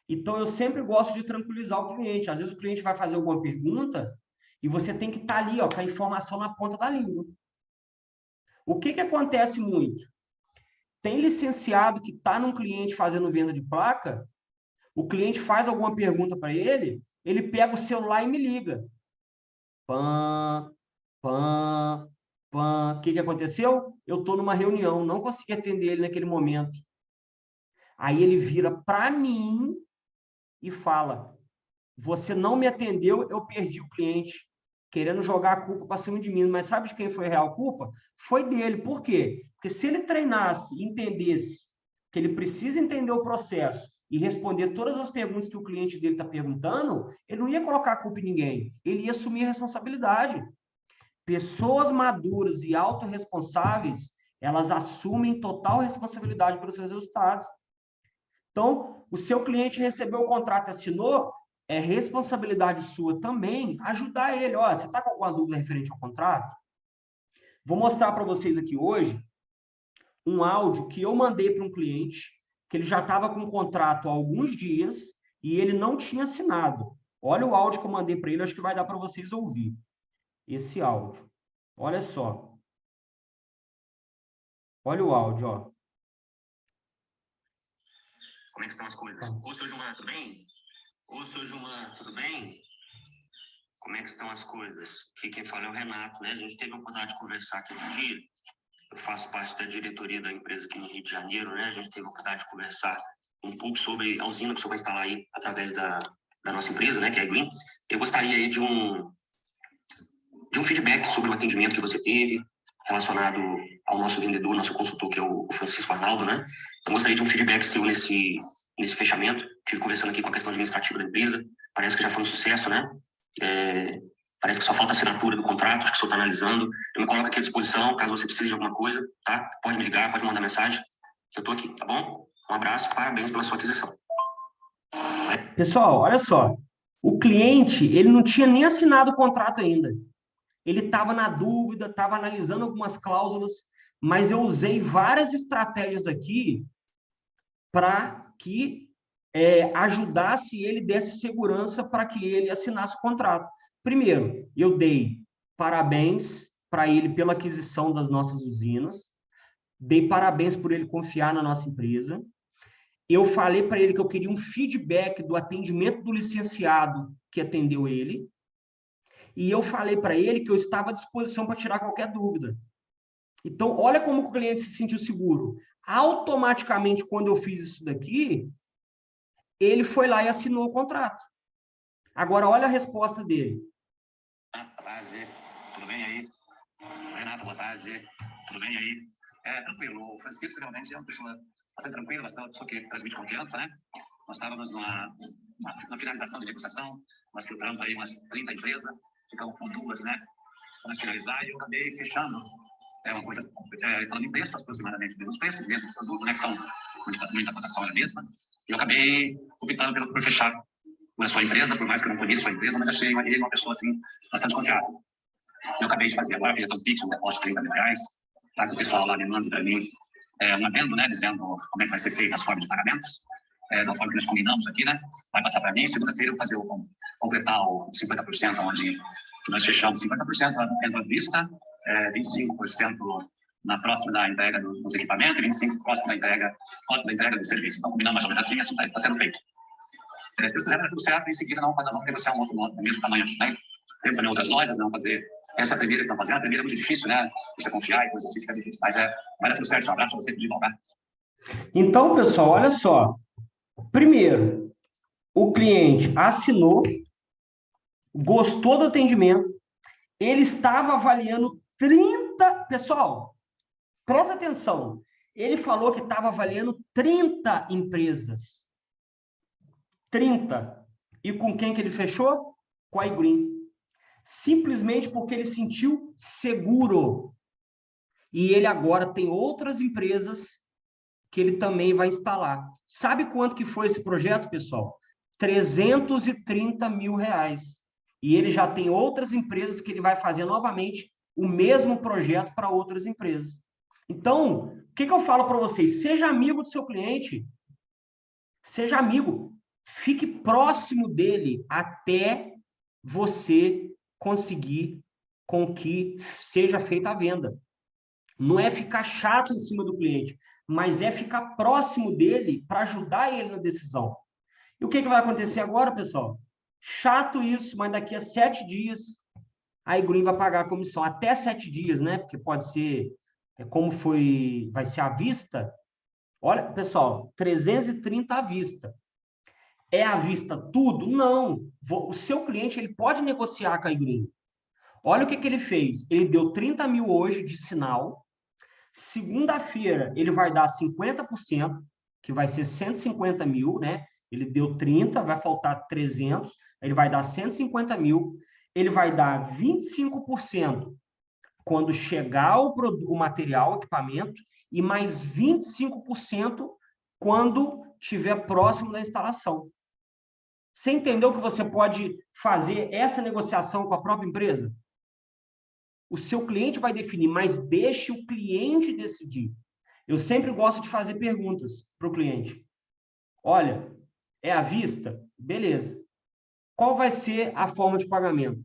Então, eu sempre gosto de tranquilizar o cliente. Às vezes o cliente vai fazer alguma pergunta e você tem que estar ali, ó, com a informação na ponta da língua. O que acontece muito? Tem licenciado que está num cliente fazendo venda de placa, o cliente faz alguma pergunta para ele, ele pega o celular e me liga. Pã, pã, pã. O que aconteceu? Eu estou numa reunião, não consegui atender ele naquele momento. Aí ele vira para mim e fala, você não me atendeu, eu perdi o cliente, querendo jogar a culpa para cima de mim. Mas sabe de quem foi a real culpa? Foi dele. Por quê? Porque se ele treinasse e entendesse que ele precisa entender o processo e responder todas as perguntas que o cliente dele está perguntando, ele não ia colocar a culpa em ninguém, ele ia assumir a responsabilidade. Pessoas maduras e autorresponsáveis, elas assumem total responsabilidade pelos seus resultados. Então, o seu cliente recebeu o contrato e assinou, é responsabilidade sua também ajudar ele. Ó, você está com alguma dúvida referente ao contrato? Vou mostrar para vocês aqui hoje um áudio que eu mandei para um cliente, que ele já estava com o contrato há alguns dias e ele não tinha assinado. Olha o áudio que eu mandei para ele, acho que vai dar para vocês ouvir esse áudio. Olha só. Olha o áudio, ó. Como é que estão as coisas? Ô, seu Gilmar, tudo bem? Ô, seu Gilmar, tudo bem? Como é que estão as coisas? Aqui quem fala é o Renato, né? A gente teve a oportunidade de conversar aqui no dia. Eu faço parte da diretoria da empresa aqui no Rio de Janeiro, né? A gente teve a oportunidade de conversar um pouco sobre a usina que o senhor vai instalar aí através da nossa empresa, né? Que é a iGreen. Eu gostaria aí de um feedback sobre o atendimento que você teve, relacionado ao nosso vendedor, nosso consultor, que é o Francisco Arnaldo, né? Então, gostaria de um feedback seu nesse fechamento. Estive conversando aqui com a questão administrativa da empresa, parece que já foi um sucesso, né? Parece que só falta a assinatura do contrato, que o senhor está analisando. Eu me coloco aqui à disposição, caso você precise de alguma coisa, tá? Pode me ligar, pode mandar mensagem, que eu estou aqui, tá bom? Um abraço, parabéns pela sua aquisição. Pessoal, olha só. O cliente, ele não tinha nem assinado o contrato ainda. Ele estava na dúvida, estava analisando algumas cláusulas, mas eu usei várias estratégias aqui para que ajudasse ele, desse segurança para que ele assinasse o contrato. Primeiro, eu dei parabéns para ele pela aquisição das nossas usinas, dei parabéns por ele confiar na nossa empresa. Eu falei para ele que eu queria um feedback do atendimento do licenciado que atendeu ele, e eu falei para ele que eu estava à disposição para tirar qualquer dúvida. Então, olha como o cliente se sentiu seguro. Automaticamente, quando eu fiz isso daqui, ele foi lá e assinou o contrato. Agora, olha a resposta dele. Boa tarde, tudo bem aí? Renato, boa tarde, tudo bem aí? Tranquilo, o Francisco realmente é uma pessoa bastante tranquila, bastante pessoa que transmite confiança, né? Nós estávamos na finalização de negociação, nós filtramos aí umas 30 empresas, ficamos com 2, né? Para finalizar, e eu acabei fechando. É uma coisa, falando em preço, aproximadamente dos preços mesmos dos produtos, né? Que são muita cotação é a mesma. E eu acabei optando por fechar com a sua empresa, por mais que eu não conheça a sua empresa, mas achei ele uma pessoa, assim, bastante confiável. Eu acabei de fazer agora, fiz um Pix, um depósito de 30 mil reais, para que o pessoal lá me mande para mim um adendo, né? Dizendo como é que vai ser feita as formas de pagamentos. Da forma que nós combinamos aqui, né? Vai passar para mim. Segunda-feira eu vou completar o 50%, onde nós fechamos 50% à vista, 25% na próxima da entrega dos equipamentos e 25% próximo da entrega do serviço. Então, combinamos mais ou menos assim está sendo feito. Se vocês quiserem, tudo certo, em seguida vamos negociar um outro modo do mesmo tamanho. Né? Temos também outras lojas, não fazer essa primeira que estão fazendo. A primeira é muito difícil, né? Você confiar e coisas assim fica difícil, mas vai dar tudo certo. Um abraço para você de voltar. Então, pessoal, olha só. Primeiro, o cliente assinou, gostou do atendimento, ele estava avaliando 30... Pessoal, presta atenção. Ele falou que estava avaliando 30 empresas. 30. E com quem que ele fechou? Com a iGreen. Simplesmente porque ele sentiu seguro. E ele agora tem outras empresas que ele também vai instalar. Sabe quanto que foi esse projeto, pessoal? 330 mil reais. E ele já tem outras empresas que ele vai fazer novamente o mesmo projeto para outras empresas. Então, o que eu falo para vocês? Seja amigo do seu cliente. Seja amigo. Fique próximo dele até você conseguir com que seja feita a venda. Não é ficar chato em cima do cliente, mas é ficar próximo dele para ajudar ele na decisão. E o que vai acontecer agora, pessoal? Chato isso, mas daqui a 7 dias a iGreen vai pagar a comissão. Até 7 dias, né? Porque pode ser, vai ser à vista. Olha, pessoal, 330 à vista. É à vista tudo? Não. O seu cliente ele pode negociar com a iGreen. Olha o que ele fez. Ele deu 30 mil hoje de sinal. Segunda-feira, ele vai dar 50%, que vai ser 150 mil, né? Ele deu 30, vai faltar 300, ele vai dar 150 mil, ele vai dar 25% quando chegar o material, o equipamento, e mais 25% quando estiver próximo da instalação. Você entendeu que você pode fazer essa negociação com a própria empresa? O seu cliente vai definir, mas deixe o cliente decidir. Eu sempre gosto de fazer perguntas para o cliente. Olha, é à vista? Beleza. Qual vai ser a forma de pagamento?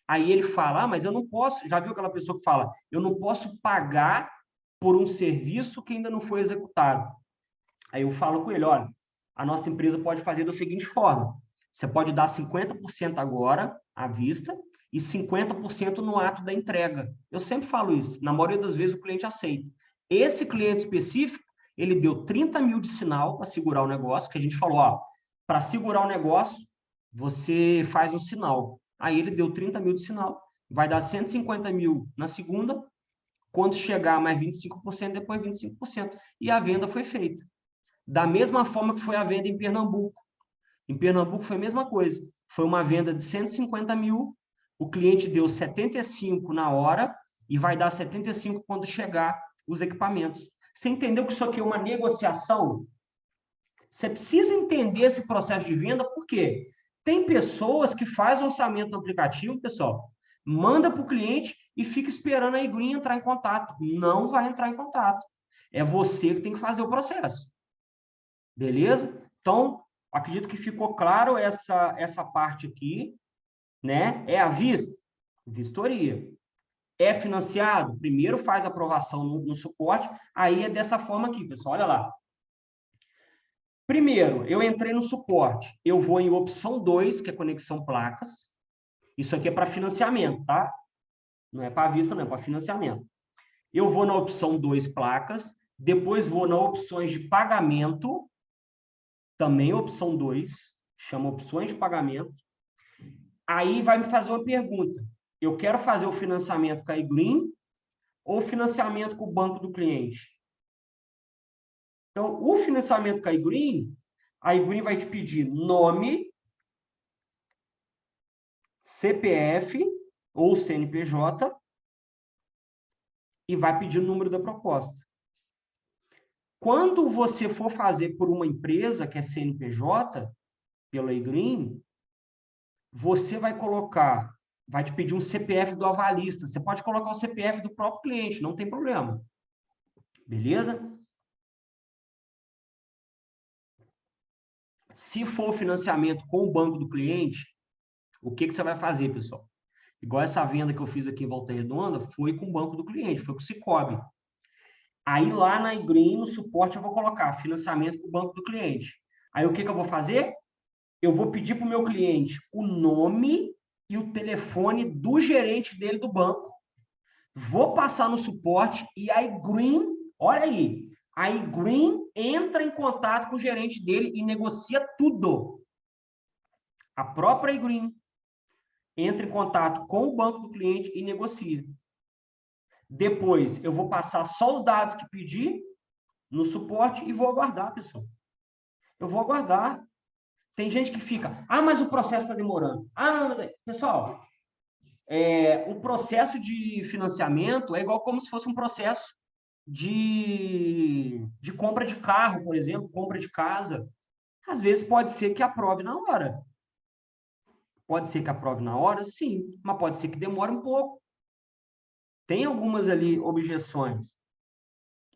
Aí ele fala, mas eu não posso... Já viu aquela pessoa que fala, eu não posso pagar por um serviço que ainda não foi executado. Aí eu falo com ele, olha, a nossa empresa pode fazer da seguinte forma. Você pode dar 50% agora, à vista, e 50% no ato da entrega. Eu sempre falo isso. Na maioria das vezes o cliente aceita. Esse cliente específico, ele deu 30 mil de sinal para segurar o negócio, que a gente falou, ó, para segurar o negócio, você faz um sinal. Aí ele deu 30 mil de sinal, vai dar 150 mil na segunda, quando chegar mais 25%, depois 25%. E a venda foi feita. Da mesma forma que foi a venda em Pernambuco. Em Pernambuco foi a mesma coisa. Foi uma venda de 150 mil, o cliente deu 75 na hora e vai dar 75 quando chegar os equipamentos. Você entendeu que isso aqui é uma negociação? Você precisa entender esse processo de venda, por quê? Tem pessoas que fazem orçamento no aplicativo, pessoal, manda para o cliente e fica esperando a iGreen entrar em contato. Não vai entrar em contato. É você que tem que fazer o processo. Beleza? Então, acredito que ficou claro essa parte aqui, né? É à vista? Vistoria. É financiado? Primeiro faz a aprovação no suporte, aí é dessa forma aqui, pessoal, olha lá. Primeiro, eu entrei no suporte, eu vou em opção 2, que é conexão placas. Isso aqui é para financiamento, tá? Não é para vista, não, é para financiamento. Eu vou na opção 2, placas, depois vou na opções de pagamento, também opção 2, chama opções de pagamento. Aí vai me fazer uma pergunta. Eu quero fazer o financiamento com a iGreen ou financiamento com o banco do cliente? Então, o financiamento com a iGreen vai te pedir nome, CPF ou CNPJ e vai pedir o número da proposta. Quando você for fazer por uma empresa que é CNPJ, pela iGreen, você vai colocar, vai te pedir um CPF do avalista. Você pode colocar o CPF do próprio cliente, não tem problema. Beleza? Se for financiamento com o banco do cliente, o que você vai fazer, pessoal? Igual essa venda que eu fiz aqui em Volta Redonda, foi com o banco do cliente, foi com o Sicoob. Aí lá na iGreen, no suporte, eu vou colocar financiamento com o banco do cliente. Aí o que eu vou fazer? Eu vou pedir para o meu cliente o nome e o telefone do gerente dele do banco. Vou passar no suporte e a iGreen, olha aí, a iGreen entra em contato com o gerente dele e negocia tudo. A própria iGreen entra em contato com o banco do cliente e negocia. Depois, eu vou passar só os dados que pedi no suporte e vou aguardar, pessoal. Eu vou aguardar. Tem gente que fica, mas o processo está demorando. Não, pessoal, o processo de financiamento é igual como se fosse um processo de compra de carro, por exemplo, compra de casa. Às vezes pode ser que aprove na hora. Pode ser que aprove na hora, sim, mas pode ser que demore um pouco. Tem algumas ali objeções,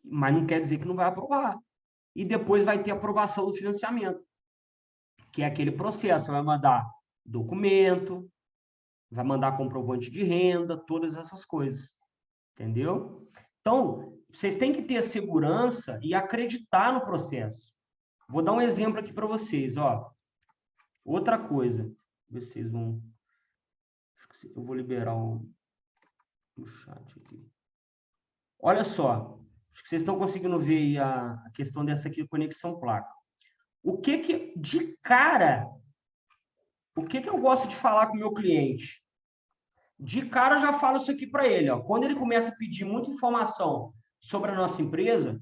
mas não quer dizer que não vai aprovar. E depois vai ter aprovação do financiamento, que é aquele processo, vai mandar documento, vai mandar comprovante de renda, todas essas coisas. Entendeu? Então, vocês têm que ter segurança e acreditar no processo. Vou dar um exemplo aqui para vocês, ó. Outra coisa, vocês vão... Eu vou liberar o chat aqui. Olha só, acho que vocês estão conseguindo ver aí a questão dessa aqui, conexão placa. De cara, o que eu gosto de falar com o meu cliente? De cara, eu já falo isso aqui para ele, ó. Quando ele começa a pedir muita informação sobre a nossa empresa,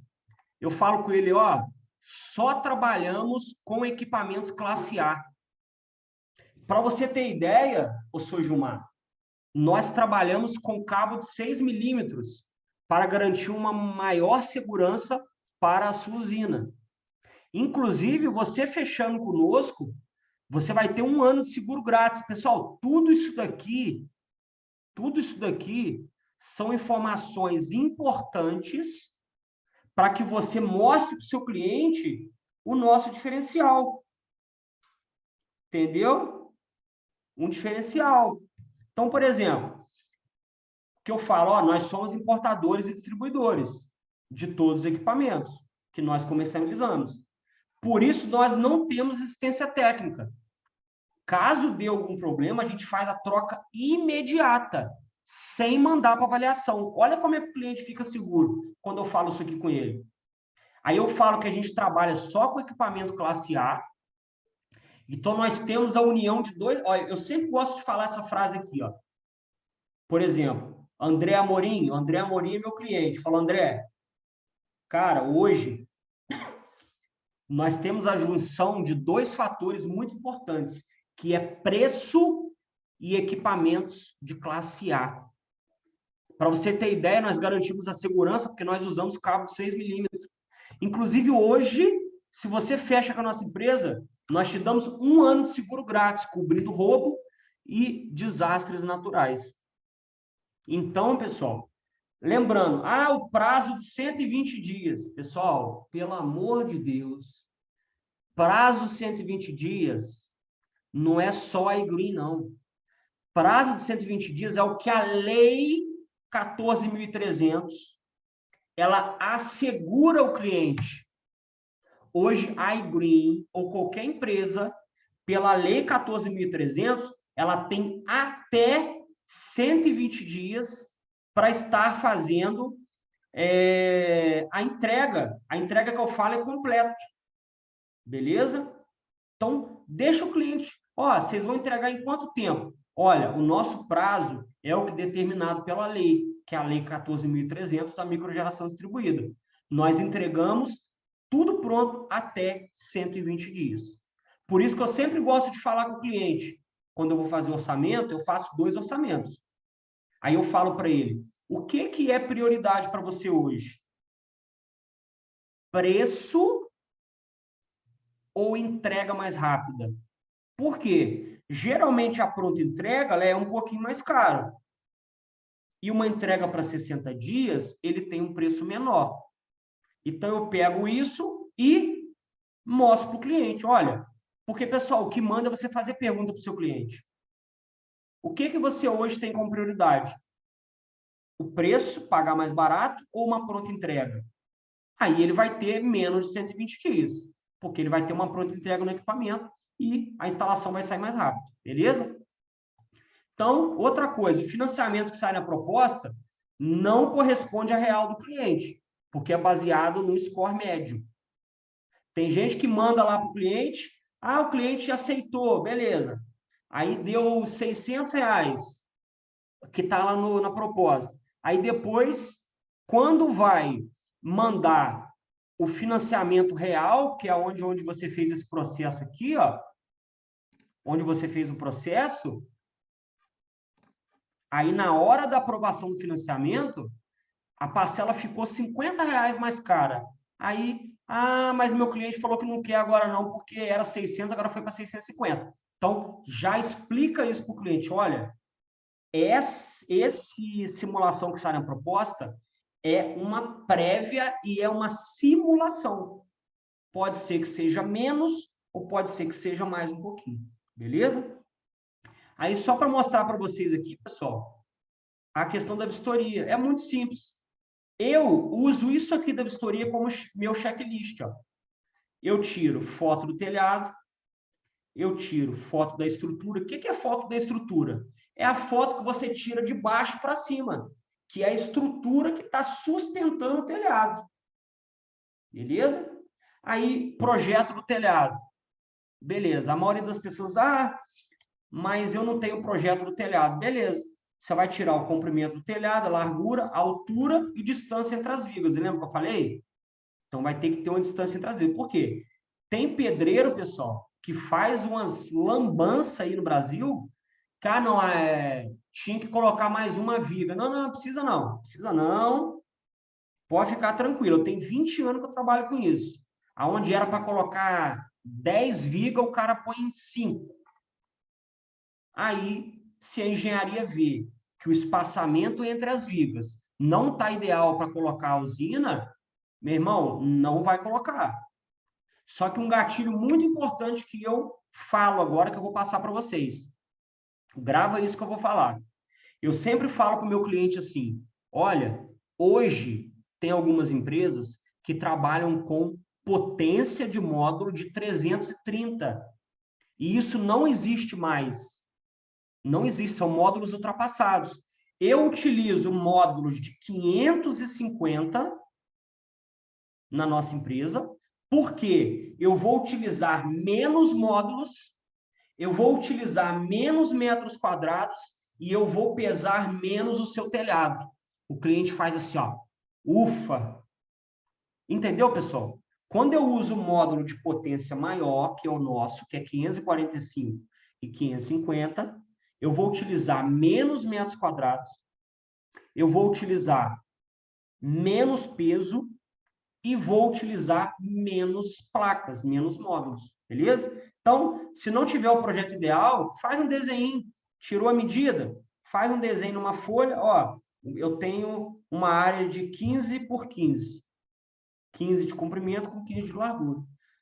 eu falo com ele, ó, só trabalhamos com equipamentos classe A. Para você ter ideia, ô senhor Gilmar, nós trabalhamos com cabo de 6 milímetros para garantir uma maior segurança para a sua usina. Inclusive, você fechando conosco, você vai ter 1 ano de seguro grátis. Pessoal, tudo isso daqui são informações importantes para que você mostre para o seu cliente o nosso diferencial. Entendeu? Um diferencial. Então, por exemplo, que eu falo, ó, nós somos importadores e distribuidores de todos os equipamentos que nós comercializamos. Por isso, nós não temos assistência técnica. Caso dê algum problema, a gente faz a troca imediata, sem mandar para avaliação. Olha como é que o cliente fica seguro quando eu falo isso aqui com ele. Aí eu falo que a gente trabalha só com equipamento classe A. Então, nós temos a união de dois... Olha, eu sempre gosto de falar essa frase aqui, ó. Por exemplo, André Amorim é meu cliente. Fala, André, cara, hoje nós temos a junção de dois fatores muito importantes, que é preço e equipamentos de classe A. Para você ter ideia, nós garantimos a segurança porque nós usamos cabo de 6 milímetros. Inclusive, hoje, se você fecha com a nossa empresa, nós te damos 1 ano de seguro grátis, cobrindo roubo e desastres naturais. Então, pessoal, lembrando, o prazo de 120 dias. Pessoal, pelo amor de Deus, prazo de 120 dias não é só a iGreen, não. Prazo de 120 dias é o que a lei 14.300 ela assegura o cliente. Hoje, a iGreen ou qualquer empresa, pela lei 14.300, ela tem até 120 dias para estar fazendo a entrega. A entrega que eu falo é completa. Beleza? Então, deixa o cliente. Vocês vão entregar em quanto tempo? Olha, o nosso prazo é o que é determinado pela lei, que é a lei 14.300 da microgeração distribuída. Nós entregamos tudo pronto até 120 dias. Por isso que eu sempre gosto de falar com o cliente. Quando eu vou fazer orçamento, eu faço 2 orçamentos. Aí eu falo para ele, o que é prioridade para você hoje? Preço ou entrega mais rápida? Por quê? Geralmente a pronta entrega ela é um pouquinho mais cara. E uma entrega para 60 dias, ele tem um preço menor. Então eu pego isso e mostro para o cliente. Olha, porque, pessoal, o que manda é você fazer pergunta para o seu cliente. O que você hoje tem como prioridade? O preço, pagar mais barato ou uma pronta entrega? Aí ele vai ter menos de 120 dias, porque ele vai ter uma pronta entrega no equipamento e a instalação vai sair mais rápido, beleza? Então, outra coisa, o financiamento que sai na proposta não corresponde à real do cliente, porque é baseado no score médio. Tem gente que manda lá para o cliente, o cliente aceitou, beleza. Aí deu R$600, que está lá na proposta. Aí depois, quando vai mandar o financiamento real, que é onde você fez esse processo aqui, onde você fez o processo, aí na hora da aprovação do financiamento, a parcela ficou R$50 mais cara. Aí, mas meu cliente falou que não quer agora não, porque era 600, agora foi para 650. Então, já explica isso para o cliente. Olha, esse simulação que sai na proposta é uma prévia e é uma simulação. Pode ser que seja menos ou pode ser que seja mais um pouquinho. Beleza? Aí, só para mostrar para vocês aqui, pessoal, a questão da vistoria. É muito simples. Eu uso isso aqui da vistoria como meu checklist. Eu tiro foto do telhado, eu tiro foto da estrutura. O que é foto da estrutura? É a foto que você tira de baixo para cima, que é a estrutura que está sustentando o telhado. Beleza? Aí, projeto do telhado. Beleza. A maioria das pessoas, mas eu não tenho projeto do telhado. Beleza. Você vai tirar o comprimento do telhado, a largura, a altura e distância entre as vigas. Lembra que eu falei? Então, vai ter que ter uma distância entre as vigas. Por quê? Tem pedreiro, pessoal, que faz umas lambanças aí no Brasil. Cara, não, tinha que colocar mais uma viga. Não precisa não. Não precisa não. Pode ficar tranquilo. Eu tenho 20 anos que eu trabalho com isso. Aonde era para colocar 10 vigas, o cara põe em 5. Aí, se a engenharia vê que o espaçamento entre as vigas não está ideal para colocar a usina, meu irmão, não vai colocar. Só que um gatilho muito importante que eu falo agora, que eu vou passar para vocês. Grava isso que eu vou falar. Eu sempre falo para o meu cliente assim, olha, hoje tem algumas empresas que trabalham com potência de módulo de 330. E isso não existe mais. Não existe, são módulos ultrapassados. Eu utilizo módulos de 550 na nossa empresa, porque eu vou utilizar menos módulos, eu vou utilizar menos metros quadrados e eu vou pesar menos o seu telhado. O cliente faz assim, ó, ufa. Entendeu, pessoal? Quando eu uso o módulo de potência maior, que é o nosso, que é 545 e 550, eu vou utilizar menos metros quadrados, eu vou utilizar menos peso e vou utilizar menos placas, menos módulos, beleza? Então, se não tiver o projeto ideal, faz um desenho, tirou a medida, faz um desenho numa folha, ó, eu tenho uma área de 15 por 15, 15 de comprimento com 15 de largura.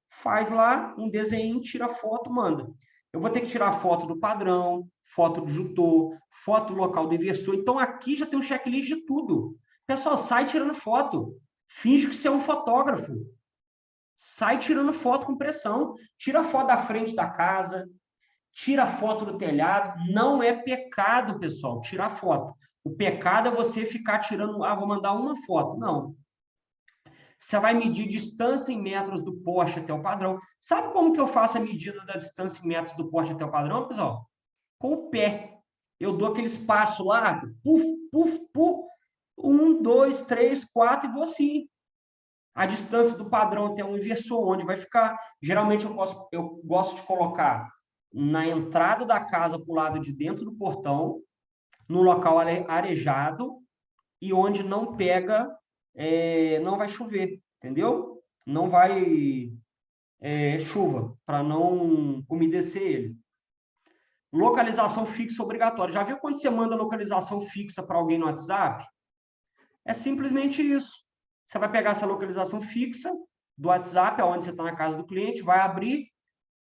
Faz lá um desenho, tira a foto, manda. Eu vou ter que tirar foto do padrão, foto do juntor, foto do local do inversor. Então, aqui já tem um checklist de tudo. Pessoal, sai tirando foto. Finge que você é um fotógrafo. Sai tirando foto com pressão. Tira a foto da frente da casa, tira a foto do telhado. Não é pecado, pessoal, tirar foto. O pecado é você ficar tirando, vou mandar uma foto. Não. Você vai medir distância em metros do poste até o padrão. Sabe como que eu faço a medida da distância em metros do poste até o padrão, pessoal? Com o pé. Eu dou aquele espaço lá, puf, puf, puf, 1, 2, 3, 4 e vou assim. A distância do padrão até o inversor, onde vai ficar. Geralmente eu gosto de colocar na entrada da casa para o lado de dentro do portão, no local arejado e onde não pega, não vai chover, entendeu? Não vai chuva, para não umedecer ele. Localização fixa obrigatória. Já viu quando você manda localização fixa para alguém no WhatsApp? É simplesmente isso. Você vai pegar essa localização fixa do WhatsApp, onde você está na casa do cliente, vai abrir,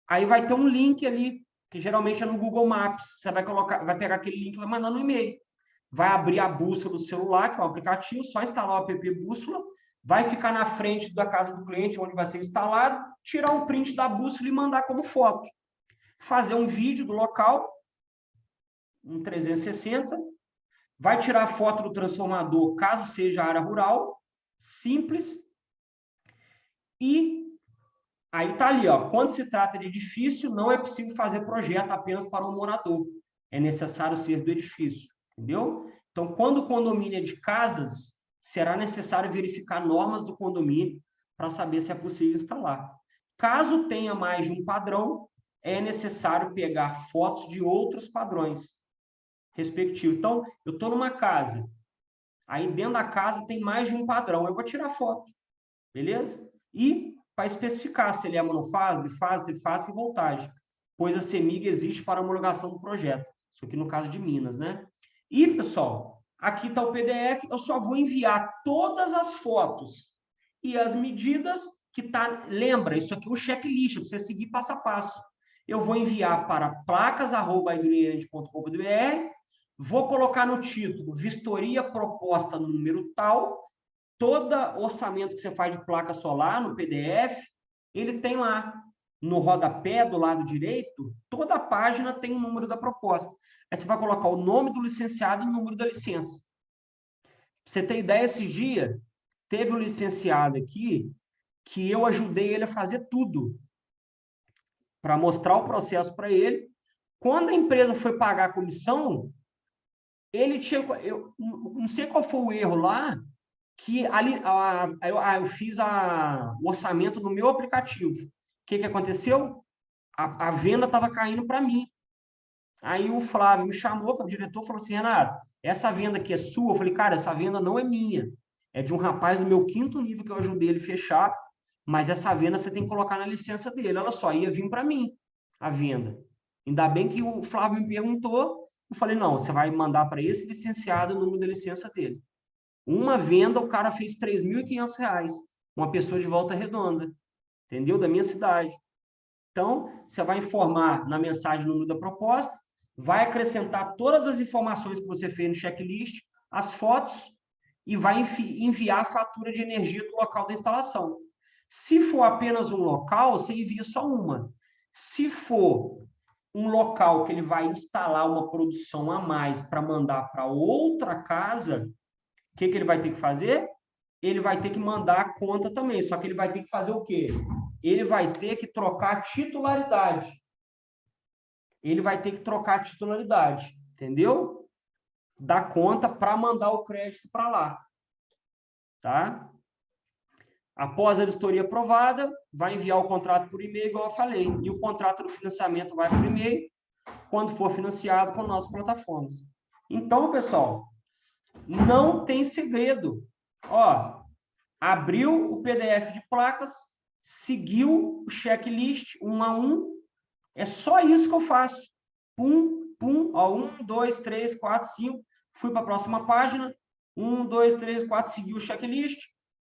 aí vai ter um link ali, que geralmente é no Google Maps. Você vai pegar aquele link e vai mandar no e-mail. Vai abrir a bússola do celular, que é o aplicativo, só instalar o app Bússola, vai ficar na frente da casa do cliente, onde vai ser instalado, tirar um print da bússola e mandar como foto. Fazer um vídeo do local, um 360, vai tirar a foto do transformador, caso seja área rural, simples, e aí está ali, ó, quando se trata de edifício, não é possível fazer projeto apenas para um morador, é necessário ser do edifício, entendeu? Então, quando o condomínio é de casas, será necessário verificar normas do condomínio para saber se é possível instalar. Caso tenha mais de um padrão, é necessário pegar fotos de outros padrões respectivos. Então, eu estou numa casa, aí dentro da casa tem mais de um padrão, eu vou tirar foto, beleza? E para especificar se ele é monofásico, bifásico, trifásico e voltagem, pois a CEMIG existe para homologação do projeto. Isso aqui no caso de Minas, né? E, pessoal, aqui está o PDF, eu só vou enviar todas as fotos e as medidas que tá. Lembra, isso aqui é um checklist, para você seguir passo a passo. Eu vou enviar para placas@hidroenrente.com.br, vou colocar no título, vistoria proposta número tal, todo orçamento que você faz de placa solar no PDF, ele tem lá. No rodapé, do lado direito, toda a página tem o número da proposta. Aí você vai colocar o nome do licenciado e o número da licença. Pra você ter ideia, esse dia, teve um licenciado aqui que eu ajudei ele a fazer tudo para mostrar o processo para ele. Quando a empresa foi pagar a comissão, ele tinha... Eu não sei qual foi o erro lá, que ali eu fiz o orçamento no meu aplicativo. O que aconteceu? A venda estava caindo para mim. Aí o Flávio me chamou, que é o diretor, falou assim, Renato, essa venda aqui é sua? Eu falei, cara, essa venda não é minha. É de um rapaz do meu 5º nível que eu ajudei ele a fechar, mas essa venda você tem que colocar na licença dele. Ela só ia vir para mim, a venda. Ainda bem que o Flávio me perguntou, eu falei, não, você vai mandar para esse licenciado o número da licença dele. Uma venda, o cara fez R$ 3.500, uma pessoa de Volta Redonda, entendeu? Da minha cidade. Então, você vai informar na mensagem o número da proposta, vai acrescentar todas as informações que você fez no checklist, as fotos, e vai enviar a fatura de energia do local da instalação. Se for apenas um local, você envia só uma. Se for um local que ele vai instalar uma produção a mais para mandar para outra casa, o que ele vai ter que fazer? Ele vai ter que mandar a conta também, só que ele vai ter que fazer o quê? Ele vai ter que trocar a titularidade. Ele vai ter que trocar a titularidade. entendeu? Da conta para mandar o crédito para lá, tá? Após a vistoria aprovada, vai enviar o contrato por e-mail, igual eu falei, e o contrato do financiamento vai por e-mail, quando for financiado com nossas plataformas. Então, pessoal, não tem segredo. Ó, abriu o PDF de placas, seguiu o checklist 1 a 1, é só isso que eu faço. Pum, pum, ó, 1, 2, 3, 4, 5, fui para a próxima página, 1, 2, 3, 4, segui o checklist,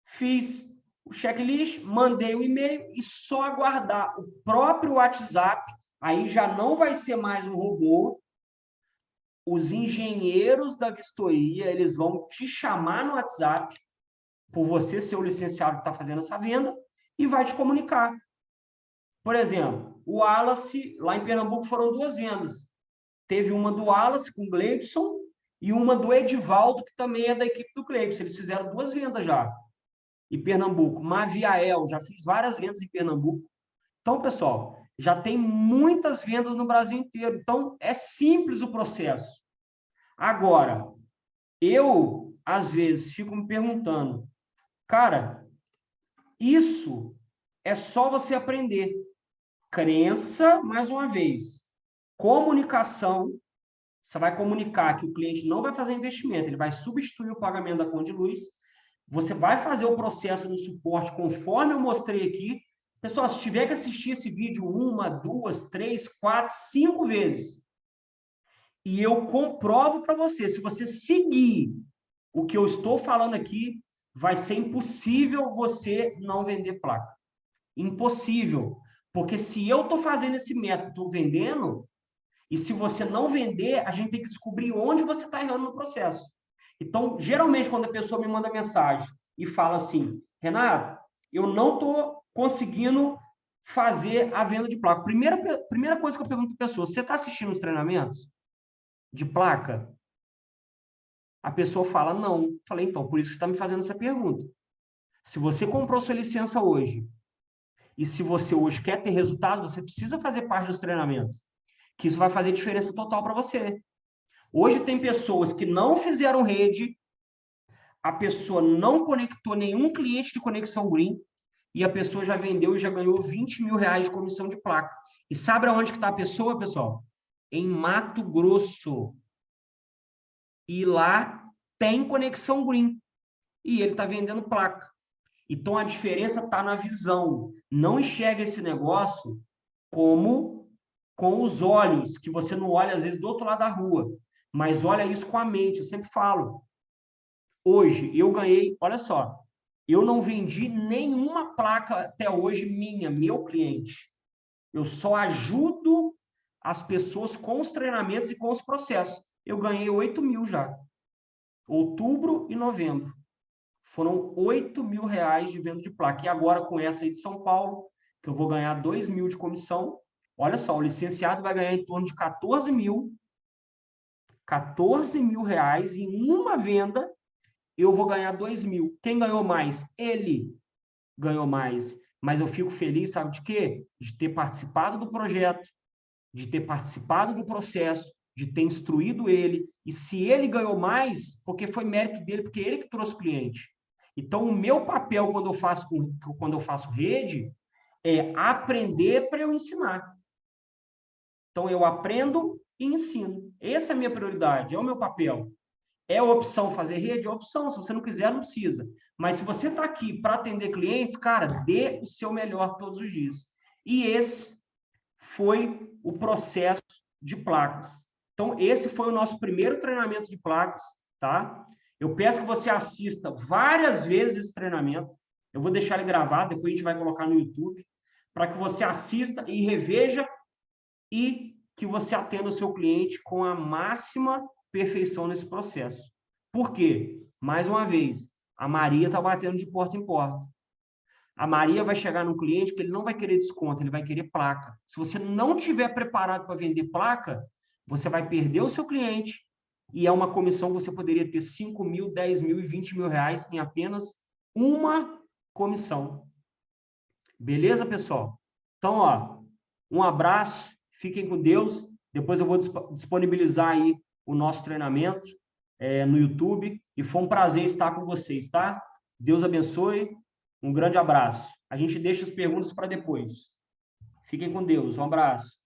fiz o checklist, mandei o e-mail e só aguardar o próprio WhatsApp, aí já não vai ser mais um robô, os engenheiros da vistoria, eles vão te chamar no WhatsApp, por você ser o licenciado que está fazendo essa venda, e vai te comunicar. Por exemplo, o Wallace, lá em Pernambuco, foram 2 vendas. Teve uma do Wallace com o Gleibson e uma do Edivaldo, que também é da equipe do Gleibson. Eles fizeram 2 vendas já em Pernambuco. Maviael, já fiz várias vendas em Pernambuco. Então, pessoal, já tem muitas vendas no Brasil inteiro. Então, é simples o processo. Agora, eu, às vezes, fico me perguntando, cara, isso é só você aprender. Crença, mais uma vez. Comunicação, você vai comunicar que o cliente não vai fazer investimento, ele vai substituir o pagamento da conta de luz. Você vai fazer o processo no suporte conforme eu mostrei aqui. Pessoal, se tiver que assistir esse vídeo 1, 2, 3, 4, 5 vezes, e eu comprovo para você, se você seguir o que eu estou falando aqui, vai ser impossível você não vender placa. Impossível. Porque se eu estou fazendo esse método, estou vendendo, e se você não vender, a gente tem que descobrir onde você está errando no processo. Então, geralmente, quando a pessoa me manda mensagem e fala assim, Renato, eu não estou conseguindo fazer a venda de placa. Primeira coisa que eu pergunto para a pessoa, você está assistindo os treinamentos de placa? A pessoa fala, não. Eu falei, então, por isso que você está me fazendo essa pergunta. Se você comprou sua licença hoje, e se você hoje quer ter resultado, você precisa fazer parte dos treinamentos, que isso vai fazer diferença total para você. Hoje tem pessoas que não fizeram rede, a pessoa não conectou nenhum cliente de conexão green, e a pessoa já vendeu e já ganhou 20 mil reais de comissão de placa. E sabe aonde que está a pessoa, pessoal? Em Mato Grosso. E lá tem conexão green. E ele está vendendo placa. Então, a diferença está na visão. Não enxerga esse negócio como com os olhos, que você não olha, às vezes, do outro lado da rua. Mas olha isso com a mente. Eu sempre falo. Hoje, eu ganhei... Olha só. Eu não vendi nenhuma placa até hoje minha, meu cliente. Eu só ajudo as pessoas com os treinamentos e com os processos. Eu ganhei 8 mil já. Outubro e novembro. Foram 8 mil reais de venda de placa. E agora, com essa aí de São Paulo, que eu vou ganhar 2 mil de comissão, olha só, o licenciado vai ganhar em torno de 14 mil reais em uma venda, eu vou ganhar 2 mil. Quem ganhou mais? Ele ganhou mais. Mas eu fico feliz, sabe de quê? De ter participado do projeto, de ter participado do processo, de ter instruído ele. E se ele ganhou mais, porque foi mérito dele, porque ele que trouxe o cliente. Então, o meu papel quando eu faço rede é aprender para eu ensinar. Então, eu aprendo e ensino. Essa é a minha prioridade, é o meu papel. É a opção fazer rede? É a opção. Se você não quiser, não precisa. Mas se você está aqui para atender clientes, cara, dê o seu melhor todos os dias. E esse foi o processo de placas. Então, esse foi o nosso primeiro treinamento de placas, tá? Eu peço que você assista várias vezes esse treinamento. Eu vou deixar ele gravado, depois a gente vai colocar no YouTube, para que você assista e reveja e que você atenda o seu cliente com a máxima perfeição nesse processo. Por quê? Mais uma vez, a Maria está batendo de porta em porta. A Maria vai chegar num cliente que ele não vai querer desconto, ele vai querer placa. Se você não estiver preparado para vender placa, você vai perder o seu cliente e é uma comissão que você poderia ter 5 mil, 10 mil e 20 mil reais em apenas uma comissão. Beleza, pessoal? Então, ó, um abraço, fiquem com Deus. Depois eu vou disponibilizar aí o nosso treinamento no YouTube, e foi um prazer estar com vocês, tá? Deus abençoe, um grande abraço. A gente deixa as perguntas para depois. Fiquem com Deus, um abraço.